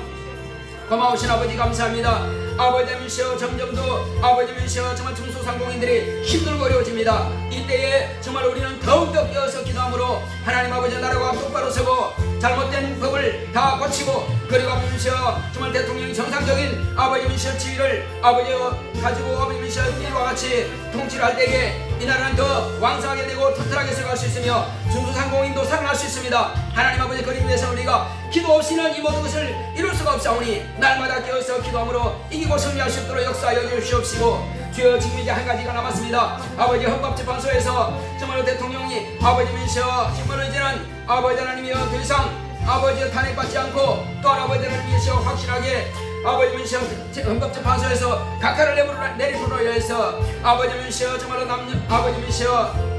고마우신 아버지 감사합니다. 아버지이시여 점점도 아버지이시여 정말 중소상공인들이 힘들고 어려워집니다. 이때에 정말 우리는 더욱더 깨어서 기도함으로 하나님 아버지의 나라가 똑바로 서고 잘못된 법을 다 고치고 그리고 아버지이시여 정말 대통령이 정상적인 아버지이시여 지위를 아버지여 가지고 아버지이시여 이와 같이 통치를 할 때에 이 나라는 더 왕성하게 되고 튼튼하게 서갈 수 있으며 중소상공인도 살아날 수 있습니다. 하나님 아버지 그리 위해서 우리가 기도 없이는 이 모든 것을 이룰 수가 없사오니 날마다 깨어서 기도함으로 이기고 승리할 수 있도록 역사하여 주시옵시고 주여 지금 이제 한 가지가 남았습니다. 아버지 헌법재판소에서 정말로 대통령이 아버지이시여 정말로 이제는 아버지 하나님이여 더 이상 아버지 탄핵받지 않고 또한 아버지 하나님이시여 확실하게 아버지이시여 헌법재판소에서 각하를 내림으로 인해서 아버지이시여 정말로 아버지이시여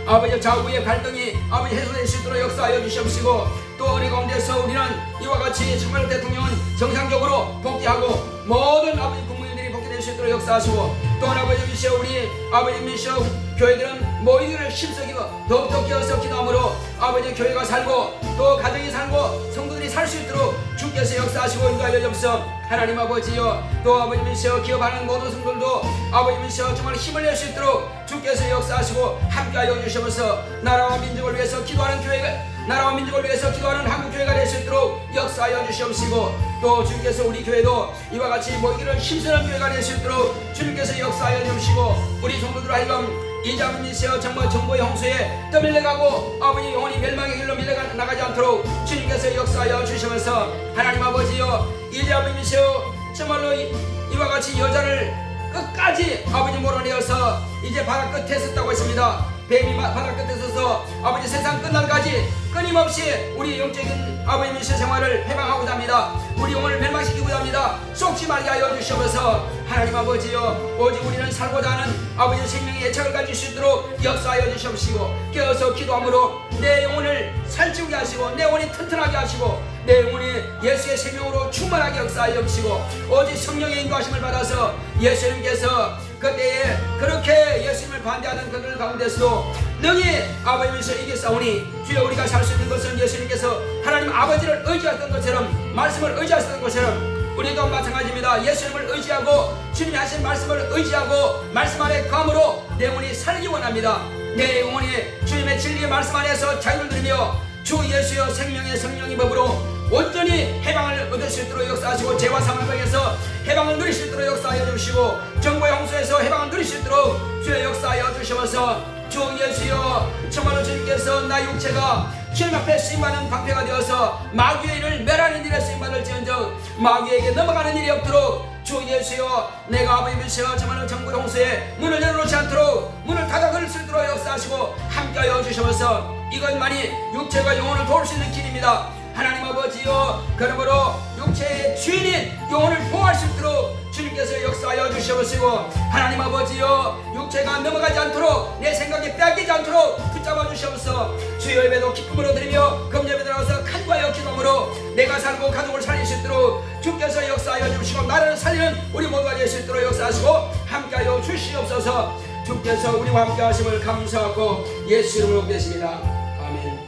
아버지 좌우의 갈등이 아버지 해소될 수 있도록 역사하여 주시옵시고 또 우리 가운데서 우리는 이와 같이 정말 대통령은 정상적으로 복귀하고 모든 아버지 국민들이 복귀될 수 있도록 역사하시고 또한 아버지이시여 우리 아버지이시여 교회들은 모이기를 힘쓰기고 더욱더 깨어서 기도함으로 아버지 교회가 살고 또 가정이 살고 성도들이 살 수 있도록 주께서 역사하시고 인도하여 주옵소서. 하나님 아버지여 또 아버지이시여 기업하는 모든 성도들도 아버지이시여 정말 힘을 낼 수 있도록 주께서 역사 역사하시고 함께하여 주시면서 나라와 민족을 위해서 기도하는 교회가, 나라와 민족을 위해서 기도하는 한국교회가 될 수 있도록 역사하여 주시옵시고, 또 주님께서 우리 교회도 이와 같이 모이기를 힘쓰는 교회가 될 수 있도록 주님께서 역사하여 주시고, 우리 성도들 하여금 이자분 미세어 정말 정보의 홍수에 떠밀려가고 아버지 영혼이 멸망의 길로 밀려나가지 않도록 주님께서 역사하여 주시면서, 하나님 아버지여 이자분 미세어 정말로 이와 같이 여자를 끝까지 아버지 몰아내어서 이제 바다 끝에 섰다고 했습니다. 뱀이 바다 끝에 서서 아버지 세상 끝날까지 끊임없이 우리 영적인 아버지 미세 생활을 해방하고자 합니다. 우리 영혼을 멸망시키고자 합니다. 썩지 말게 하여 주시옵소서. 하나님 아버지여, 오직 우리는 살고자 하는 아버지 생명의 애착을 가질 수 있도록 역사하여 주시옵시고, 깨어서 기도함으로 내 영혼을 살찌우게 하시고 내 영혼이 튼튼하게 하시고 내 영혼이 예수의 생명으로 충만하게 역사하여 주시고, 오직 성령의 인도하심을 받아서 예수님께서 그때에 그렇게 예수님을 반대하는 그들 가운데서도 능히 아버지면서 이겼사오니, 주여 우리가 살 수 있는 것은 예수님께서 하나님 아버지를 의지하셨던 것처럼, 말씀을 의지하셨던 것처럼 우리도 마찬가지입니다. 예수님을 의지하고 주님이 하신 말씀을 의지하고 말씀 안에 감으로 내 영혼이 살기 원합니다. 내 영혼이 주님의 진리의 말씀 안에서 자유를 누리며 주 예수여 생명의 성령의 법으로 온전히 해방을 얻을 수 있도록 역사하시고, 죄와 사망에서 해방을 누릴 수 있도록 역사하여 주시고, 정보의 홍수에서 해방을 누릴 수 있도록 주의 역사하여 주시면서, 주 예수여 정말로 주님께서 나 육체가 주님 앞에 쓰임받는 방패가 되어서 마귀의 일을 멸하는 일에 쓰임받을지언정 마귀에게 넘어가는 일이 없도록 주 예수여 내가 아버지 미시여 정말로 정보의 홍수에 문을 열어놓지 않도록 문을 닫아걸 수 있도록 역사하시고 함께하여 주시면서, 이것만이 육체가 영혼을 도울 수 있는 길입니다. 하나님 아버지여, 그러므로 육체의 주인인 영혼을 보호할 수 있도록 주님께서 역사하여 주시옵시고, 하나님 아버지여 육체가 넘어가지 않도록 내 생각이 빼앗기지 않도록 붙잡아 주시옵소서. 주여 예배도 기쁨으로 드리며 금예배 들어가서 간구하여 기도함으로 내가 살고 가족을 살릴 수 있도록 주께서 역사하여 주시고 나라를 살리는 우리 모두가 될 수 있도록 역사하시고 함께하여 주시옵소서. 주께서 우리와 함께 하심을 감사하고 예수 이름으로 기도했습니다. 아멘.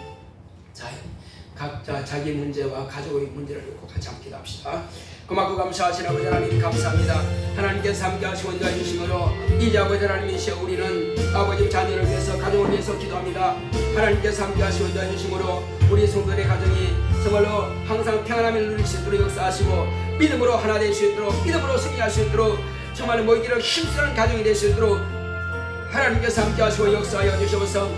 자, 각자 자기 문제와 가족의 문제를 놓고 같이 함께 기도합시다. 고맙고 감사하신 아버지 하나님 감사합니다. 하나님께서 함께 하시고 인도해 주심으로 이제 아버지 하나님이시여 우리는 아버지 자녀를 위해서 가족을 위해서 기도합니다. 하나님께서 함께 하시고 인도해 주심으로 우리 성도의 가정이 정말로 항상 평안함을 누릴 수 있도록 역사하시고 믿음으로 하나 될 수 있도록 믿음으로 승리할 수 있도록 정말로 모이기를 힘쓰는 가정이 될 수 있도록 하나님께서 함께 하시고 역사하여 주시옵소서.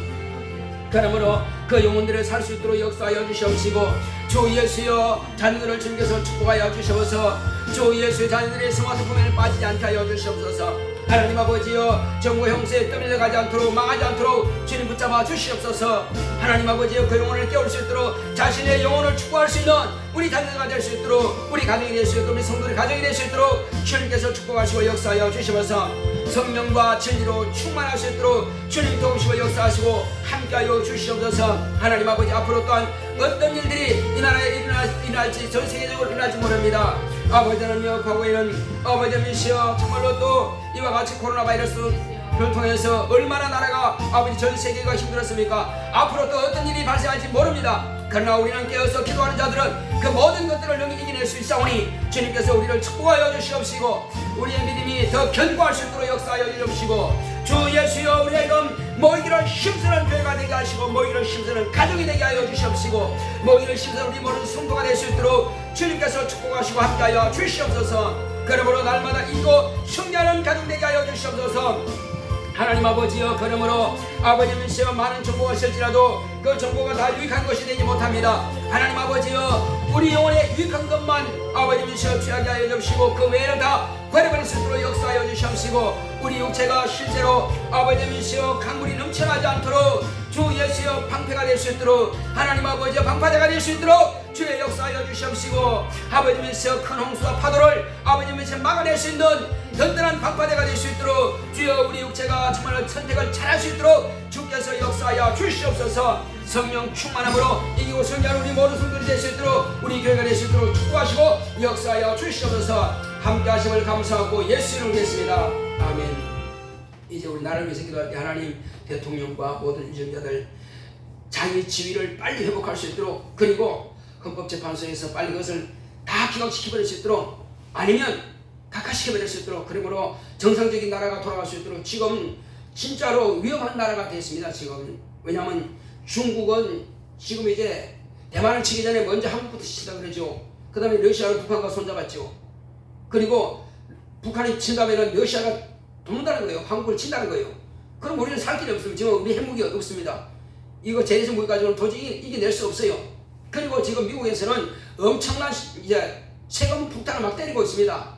그러므로 그 영혼들을 살 수 있도록 역사하여 주시옵시고, 주 예수여 자녀들을 주님께서 축복하여 주시옵소서. 주 예수의 자녀들의 성화수 품에는 빠지지 않게 하여 주시옵소서. 하나님 아버지여 정보의 형세에 떠밀려가지 않도록 망하지 않도록 주님 붙잡아 주시옵소서. 하나님 아버지여 그 영혼을 깨울 수 있도록 자신의 영혼을 축복할 수 있는 우리 자녀가 될 수 있도록 우리 가정이 될 수 있도록 우리 성도의 가정이 될 수 있도록 주님께서 축복하시고 역사하여 주시면서 성령과 진리로 충만할 수 있도록 주님 도우시고 역사하시고 함께하여 주시옵소서. 하나님 아버지 앞으로 또한 어떤 일들이 이 나라에 일어날지 전 세계적으로 일어날지 모릅니다. 아버지 하나님여 과거에는 아버지 하나님이시여 정말로 또 이와 같이 코로나 바이러스를 통해서 얼마나 나라가 아버지 전 세계가 힘들었습니까? 앞으로 또 어떤 일이 발생할지 모릅니다. 그러나 우리는 깨어서 기도하는 자들은 그 모든 것들을 능히 이겨낼 수 있사오니 주님께서 우리를 축복하여 주시옵시고 우리의 믿음이 더 견고할 수 있도록 역사하여 주시옵시고, 주 예수여 우리의 모이기를 힘쓰는 교회가 되게 하시고 모이기를 힘쓰는 가족이 되게 하여 주시옵시고 모이기를 힘쓰는 우리 모든 성도가 될 수 있도록 주님께서 축복하시고 함께하여 주시옵소서. 그러므로 날마다 이고 승리하는 가족 되게 하여 주시옵소서. 하나님 아버지여 그러므로 아버지님이시여 많은 정보가 있을지라도 그 정보가 다 유익한 것이 되지 못합니다. 하나님 아버지여 우리 영혼에 유익한 것만 아버지님이시여 취하게 하여 주시고 그 외에는 다 버려버릴 수 있도록 역사하여 주시옵시고 우리 육체가 실제로 아버지님이시여 강물이 넘쳐나지 않도록 주 예수여 방패가 될 수 있도록 하나님 아버지여 방파제가 될 수 있도록 주의 역사하여 주시옵시고 아버지님이시여 큰 홍수와 파도를 아버지님이시여 막아낼 수 있는 든든한 방파제가 될 수 있도록 주여 우리 육체가 정말 선택을 잘할 수 있도록 주께서 역사하여 주시옵소서. 성령 충만함으로 이기고 승리하는 우리 모든 성도들이 될 수 있도록 우리 교회가 될 수 있도록 축복하시고 역사하여 주시옵소서. 함께 하심을 감사하고 예수 이름으로 드렸습니다. 아멘. 이제 우리 나라를 위해서 기도할 때 하나님 대통령과 모든 유정자들 자기 지위를 빨리 회복할 수 있도록 그리고 헌법재판소에서 빨리 그것을 다 기각시켜버릴 수 있도록 아니면 각하시켜버릴 수 있도록 그러므로 정상적인 나라가 돌아갈 수 있도록 지금 진짜로 위험한 나라가 됐습니다. 지금. 왜냐하면 중국은 지금 이제 대만을 치기 전에 먼저 한국부터 친다 그러죠. 그 다음에 러시아는 북한과 손잡았죠. 그리고 북한이 친다면 러시아가 돕는다는 거예요. 한국을 친다는 거예요. 그럼 우리는 살 길이 없습니다. 지금 우리 핵무기 없습니다. 이거 제대적 무기 가지고는 도저히 이겨낼 수 없어요. 그리고 지금 미국에서는 엄청난 이제 세금 폭탄을 막 때리고 있습니다.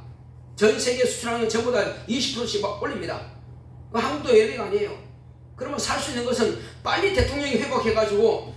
전 세계 수출하는 전부 다 20%씩 막 올립니다. 한국도 예외가 아니에요. 그러면 살 수 있는 것은 빨리 대통령이 회복해가지고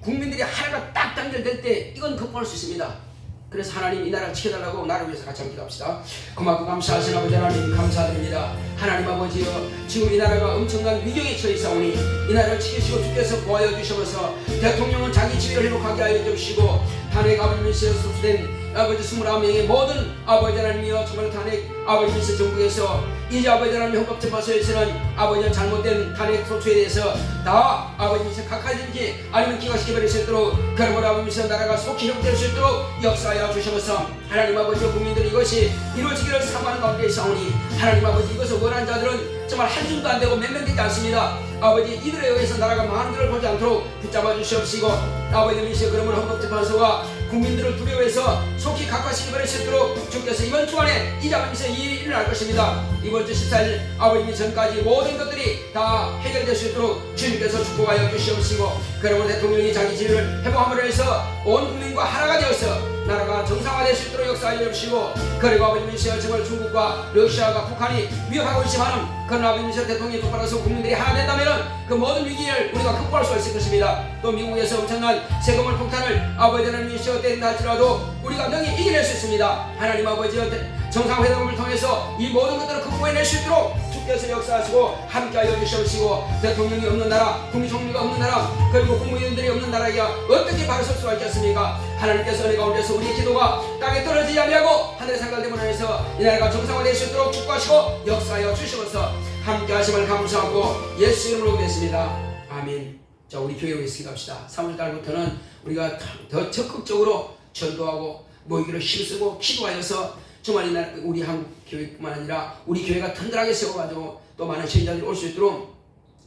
국민들이 하나가 딱 단결될 때 이건 극복할 수 있습니다. 그래서 하나님 이 나라를 지켜달라고 나를 위해서 같이 한번 기도합시다. 고맙고 감사하신 아버지 하나님 감사드립니다. 하나님 아버지여, 지금 이 나라가 엄청난 위기에 처해있사오니 이 나라를 지키시고 주께서 보호하여 주셔서 대통령은 자기 지위를 회복하게 하여 주시고 탄핵 아버지께서 섭수된 아버지 29명의 모든 아버지 하나님이여 정말 탄핵 아버지께서 정부에서 이제 아버지 하나님 헌법재판소에서는 아버지의 잘못된 탄핵 소추에 대해서 다 아버지께서 각하든지 아니면 기각시켜버릴 수 있도록 그러므로 아버지께서 나라가 속히 회복될 수 있도록 역사하여 주셔서 하나님 아버지 국민들이 이것이 이루어지기를 사모하는 가운데 있사오니 하나님 아버지 이것을 원하는 자들은 정말 한줌도 안 되고 몇 명 되지 않습니다. 아버지 이들에 의해서 나라가 망하는 것을 보지 않도록 붙잡아 주시옵시고 아버지께서 그러므로 헌법재판소가 국민들을 두려워해서 속히 각하시켜버릴 수 있도록 주께서 이번 주 안에 이 자리에서 이 일이 일어날 것입니다. 이번 주 14일 아버님 전까지 모든 것들이 다 해결될 수 있도록 주님께서 축복하여 주시옵시고 그러므로 대통령이 자기 지위를 회복함으로 해서 온 국민과 하나가 되어서 나라가 정상화될 수 있도록 역사하여 주시고 그리고 아버님이시여 정말 중국과 러시아가 북한이 위협하고 있지만은 그러나 아버님이시여 대통령이 똑바로 서 국민들이 하나 된다면은 그 모든 위기를 우리가 극복할 수 있을 것입니다. 또 미국에서 엄청난 세금을 폭탄을 아버지 하나님이시여 때린다 할지라도 우리가 능히 이겨낼 수 있습니다. 하나님 아버지여 정상회담을 통해서 이 모든 것들을 극복해낼 수 있도록 주께서 역사하시고 함께하여 주시옵시고 대통령이 없는 나라, 국무총리가 없는 나라, 그리고 국무위원들이 없는 나라에 어떻게 바로 설 수가 있겠습니까? 하나님께서 은혜 가운데서 우리의 기도가 땅에 떨어지지 아니하고 하늘의 상관됨을 하여서 이 나라가 정상화될 수 있도록 축복하시고 역사하여 주시면서 함께하심을 감사하고 예수 이름으로 기도했습니다. 아멘. 자, 우리 교회로 기도합시다. 3월달부터는 우리가 더 적극적으로 전도하고 모이기를 힘쓰고 기도하여서 정말 이날 우리 한국 교회뿐만 아니라 우리 교회가 든든하게 세워가지고 또 많은 신자들이 올 수 있도록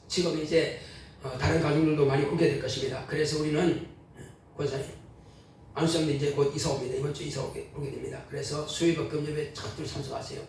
지금 이제 다른 가족들도 많이 오게 될 것입니다. 그래서 우리는 권사님 안수장님 이제 곧 이사 옵니다. 이번 주 이사 오게 됩니다. 그래서 수요일법금 예배 적극 참석하세요.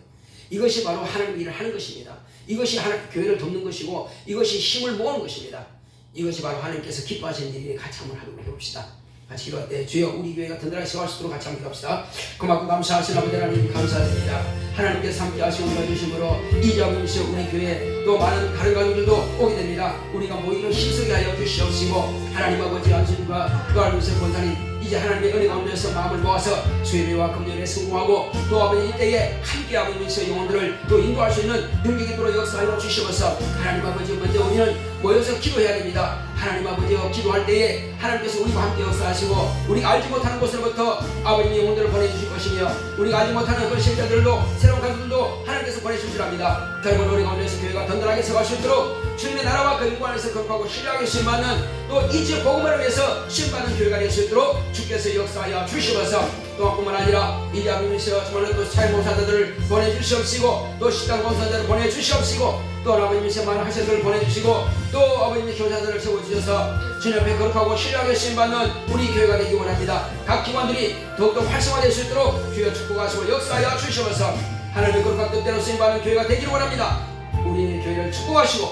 이것이 바로 하나님 일을 하는 것입니다. 이것이 하나님 교회를 돕는 것이고 이것이 힘을 모으는 것입니다. 이것이 바로 하나님께서 기뻐하시는 일이 같이 한번 하도록 해봅시다. 같이 기도할 때 주여 우리 교회가 든든하게 세워갈 수 있도록 같이 한번 기도합시다. 고맙고 감사하신 아버지 하나님 감사드립니다. 하나님께서 함께 하시고 도와주심으로 이제 아버지 우리 교회 또 많은 다른 가족들도 오게 됩니다. 우리가 모이기를 힘쓰게 하여 주시옵시고 하나님 아버지 안수님과 또 하나님께서 권사님 이제 하나님의 은혜 가운데서 마음을 모아서 수요일과 금요일에 성공하고 또 아버지 이때에 함께 아버지께서 영혼들을 또 인도할 수 있는 능력이 있도록 역사하여 주시면서 하나님 아버지 먼저 우리는 모여서 기도해야 됩니다. 하나님 아버지여 기도할 때에 하나님께서 우리와 함께 역사하시고 우리가 알지 못하는 곳으로부터 아버님의 영혼들을 보내주실 것이며 우리가 알지 못하는 그 실자들도 새로운 가족들도 하나님께서 보내실 줄 압니다. 결국 우리 가운데서 교회가 든든하게 서갈 수 있도록 주님의 나라와 그 영광 안에서 거룩하고 신뢰하게 쓰임받는 또 이 지역 복음을 위해서 쓰임받는 교회가 될 수 있도록 주께서 역사하여 주시면서 또한 뿐만 아니라 이 아버님께서 정말로 또 차임봉사자들을 보내주시옵시고 또 식당 봉사자들을 보내주시옵시고 또 아버님께서 많은 하셔들을 보내주시고 또 아버님의 교사들을 세워주셔서 주님 앞에 거룩하고 신뢰하게 쓰임받는 우리 교회가 되기 원합니다. 각 기관들이 더욱더 활성화될 수 있도록 주여 축복하시고 역사하여 주시면서 하나님의 거룩한 뜻대로 쓰임받는 교회가 되기를 원합니다. 우리 교회를 축복하시고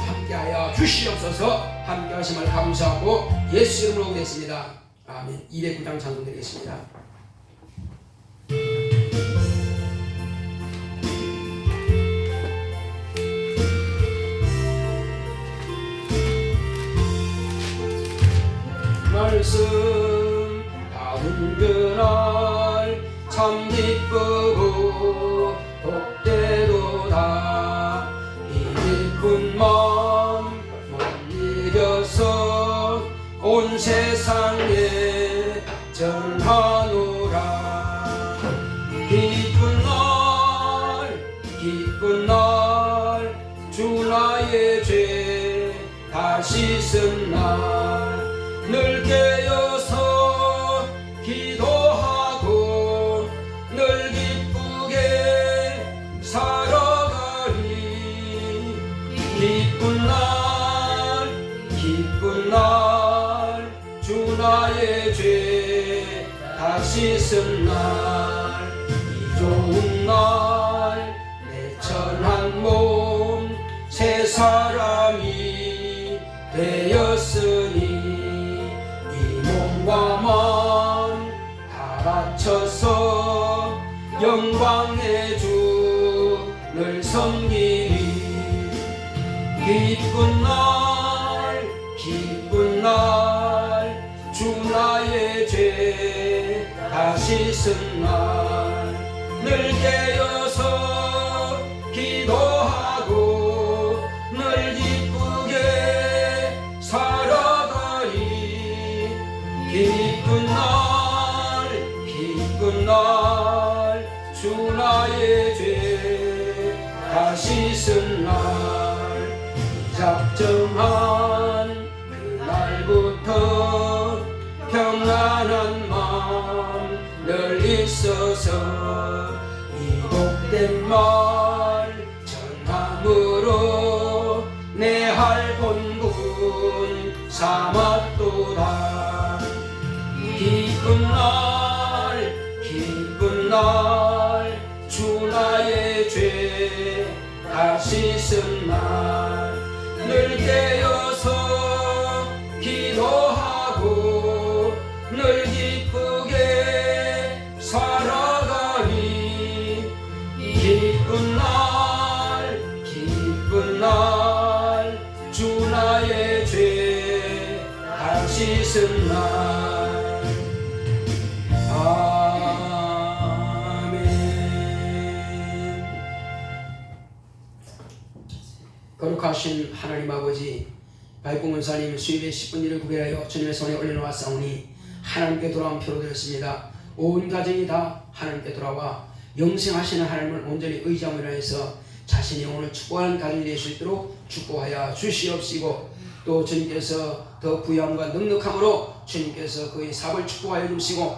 함께하여 주시옵소서. 함께하심을 감사하고 예수 이름으로 기도했습니다. 아멘. 209장 찬송 드리겠습니다. 말씀 다운 그날 참 기쁘고 복되도다. 이 기쁜 마음 멀리 이겨서 온 세상에 전하노라. 기쁜 날 주 나의 죄 다 씻은 날 늘 깨어서 기도하고 늘 기쁘게 살아가리. 나의 죄 다 씻은 날, 이 좋은 날 내 천한 몸 새 사람이 되었으니 이 몸과 마음 다 바쳐서 영광의 주를 섬기리. 기쁜 날 기쁜 날 주 나의 죄 다 씻은 날, 늘 깨어서 기도하고 늘 기쁘게 살아가리. 기쁜 날 주 나의 죄 다 씻은 날, 작정한 그날부터 평안한 마음 늘 있어서 이 복된 말 전함으로 내 할 본분 삼았도다. 기쁜 날 주 나의 죄 다 씻은 날, 늘 깨어서 기도하고 늘 기쁘게 살아가리. 기쁜 날 주 나의 죄 다 씻은 날. 아멘. 거룩하신 하나님 아버지, 발봉원사님 수입의 10분 일을 구별하여 주님의 손에 올려놓았사오니 하나님께 돌아온 표로 되었습니다. 온 가정이 다 하나님께 돌아와 영생하시는 하나님을 온전히 의지함으로 해서 자신이 오늘 축복하는 가정이 될 수 있도록 축복하여 주시옵시고, 또 주님께서 더 부유함과 넉넉함으로 주님께서 그의 사업을 축복하여 주시고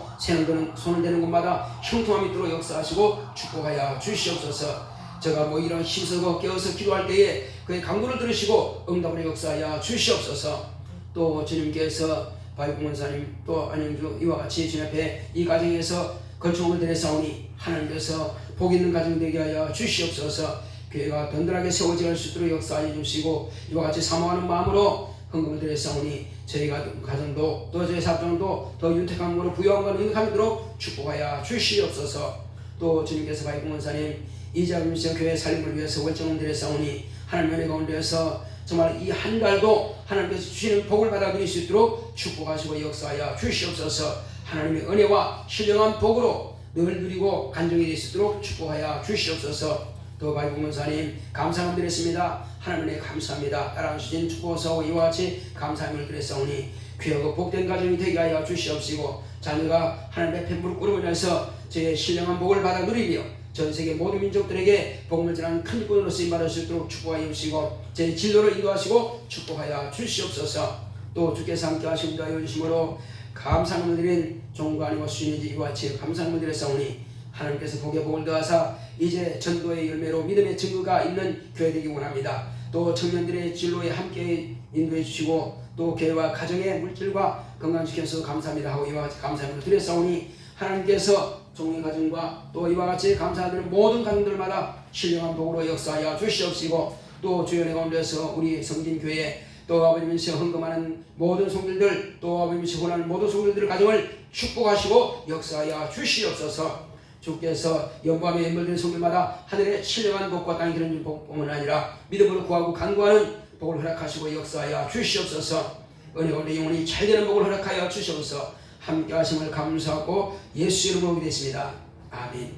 손을 대는 곳마다 형통함이 있도록 역사하시고 축복하여 주시옵소서. 제가 뭐 이런 힘쓰고 깨어서 기도할 때에 그의 간구를 들으시고 응답으로 역사하여 주시옵소서. 또 주님께서 바이봉원사님 또 안영주 이와 같이 주님 앞에 이 가정에서 건축을 드렸사오니 하나님께서 복 있는 가정 되게 하여 주시옵소서. 교회가 든든하게 세워질 수 있도록 역사하여 주시고 이와 같이 사모하는 마음으로 헌금을 드렸사오니 저희 가정도 또 저희 사업장도 더 윤택한 것으로 부유함과 능력함으로 축복하여 주시옵소서. 또 주님께서 바이봉원사님 이자금시와 교회 살림을 위해서 월정을 드렸사오니 하나님 은혜 가운데서 정말 이 한 달도 하나님께서 주시는 복을 받아들일 수 있도록 축복하시고 역사하여 주시옵소서. 하나님의 은혜와 신령한 복으로 늘 누리고 간증이 될 수 있도록 축복하여 주시옵소서. 또 바이봉원사님 감사함을 드렸습니다. 하나님의 감사합니다. 따라주신 축복서 이와 같이 감사함을 드렸사오니 귀하고 복된 가정이 되게 하여 주시옵시고, 자녀가 하나님의 팬무릎 꿇으면서 제 신령한 복을 받아 누리며 전세계 모든 민족들에게 복음을 전하는 큰 일꾼으로 쓰임받을 수 있도록 축복하여 주시고 제 진로를 인도하시고 축복하여 주시옵소서. 또 주께서 함께 하시고 인도하여 주심으로 감사함을 드린 종과 아니고 수인이지 이와 같이 감사함을 드렸사오니 하나님께서 복의 복을 더하사 이제 전도의 열매로 믿음의 증거가 있는 교회 되기 원합니다. 또 청년들의 진로에 함께 인도해 주시고 또 교회와 가정의 물질과 건강시켜서 감사합니다 하고 이와 같이 감사함을 드렸사오니 하나님께서 종의 가정과 또 이와 같이 감사드리는 모든 가정들마다 신령한 복으로 역사하여 주시옵시고, 또 주연의 가운데서 우리 성진교회 또 아버님이시 헌금하는 모든 성들들 또 아버님이시 혼하는 모든 성들들의 가정을 축복하시고 역사하여 주시옵소서. 주께서 영광의 연결된 성들마다 하늘의 신령한 복과 땅이 기르는 복뿐만 아니라 믿음으로 구하고 간구하는 복을 허락하시고 역사하여 주시옵소서. 은혜 가운데 영원히 잘되는 복을 허락하여 주시옵소서. 함께 하심을 감사하고 예수 이름으로 기도했습니다. 아멘.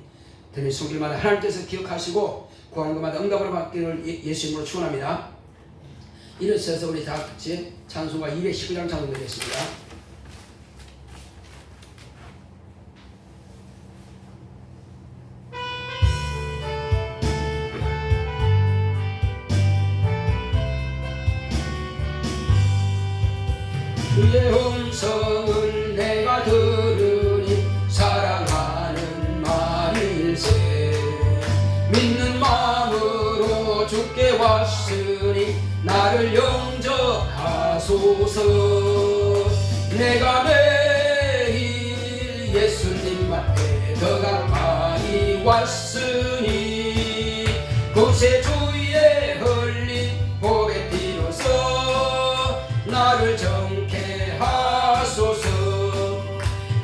들린 성들마다 하나님께서 기억하시고 구하는 것마다 응답으로 받기를 예수 이름으로 축원합니다. 일어서서 우리 다 같이 찬송가 219장 찬송드리겠습니다. 주의 음성을 내가 들으니 사랑하는 말일세. 믿는 마음으로 주께 왔으니 나를 영접하소서. 내가 매일 예수님 앞에 더 가까이 왔으니 구세 주의 흘린 보배 피로써 나를 정케 하소서.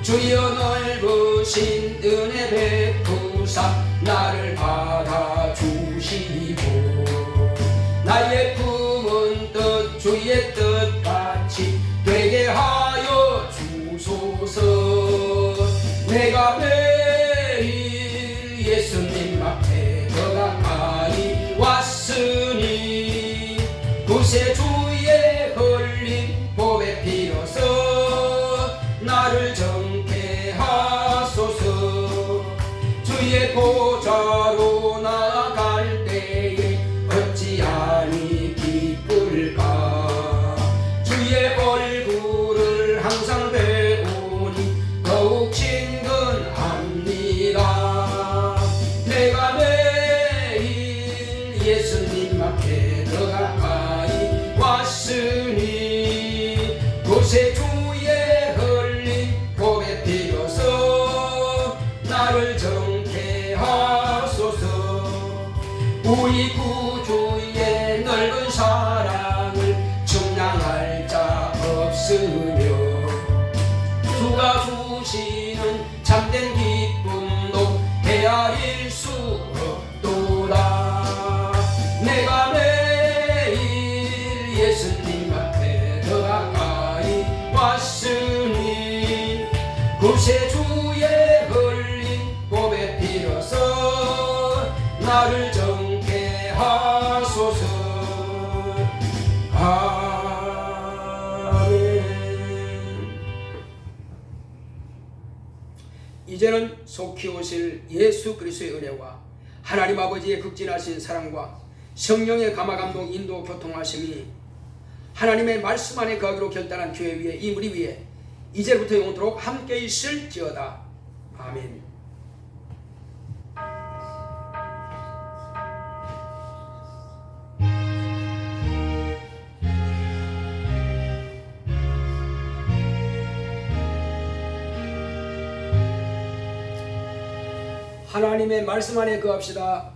주여 넓으신 은혜 베푸사 나를 받아주시고 나의 품은 뜻 주의 뜻같이 되게 하여 주소서. 내가 매일 예수님 앞에 더 가까이 왔으니 구세 주의 흘린 보배 피로써 나를 정케 하소서. 주의 보좌로 나아갈 때에 어찌하니 기쁠까. 주의 얼굴을 항상 배우니 더욱 친근합니다. 내가 매일 예수님 앞에 더 가까이 왔으니 구세 주의 흘린 보배 피로써 나를 정케 하소서. 우리 구주의 넓은 사랑을 측량할 자 없으며 주가 주시는 참된 기쁨도 헤아릴 수 없도다. 내가 매일 예수님 앞에 더 가까이 왔으니 구세 주의 흘린 보배 피로써 나를 정케 하소서. 아멘. 이제는 속히 오실 예수 그리스도의 은혜와 하나님 아버지의 극진하신 사랑과 성령의 감화감동 인도 교통하심이 하나님의 말씀 안에 거하기로 결단한 교회 위에 이 무리 위에 이제부터 영원토록 함께 있을지어다. 아멘. 하나님의 말씀 안에 거합시다.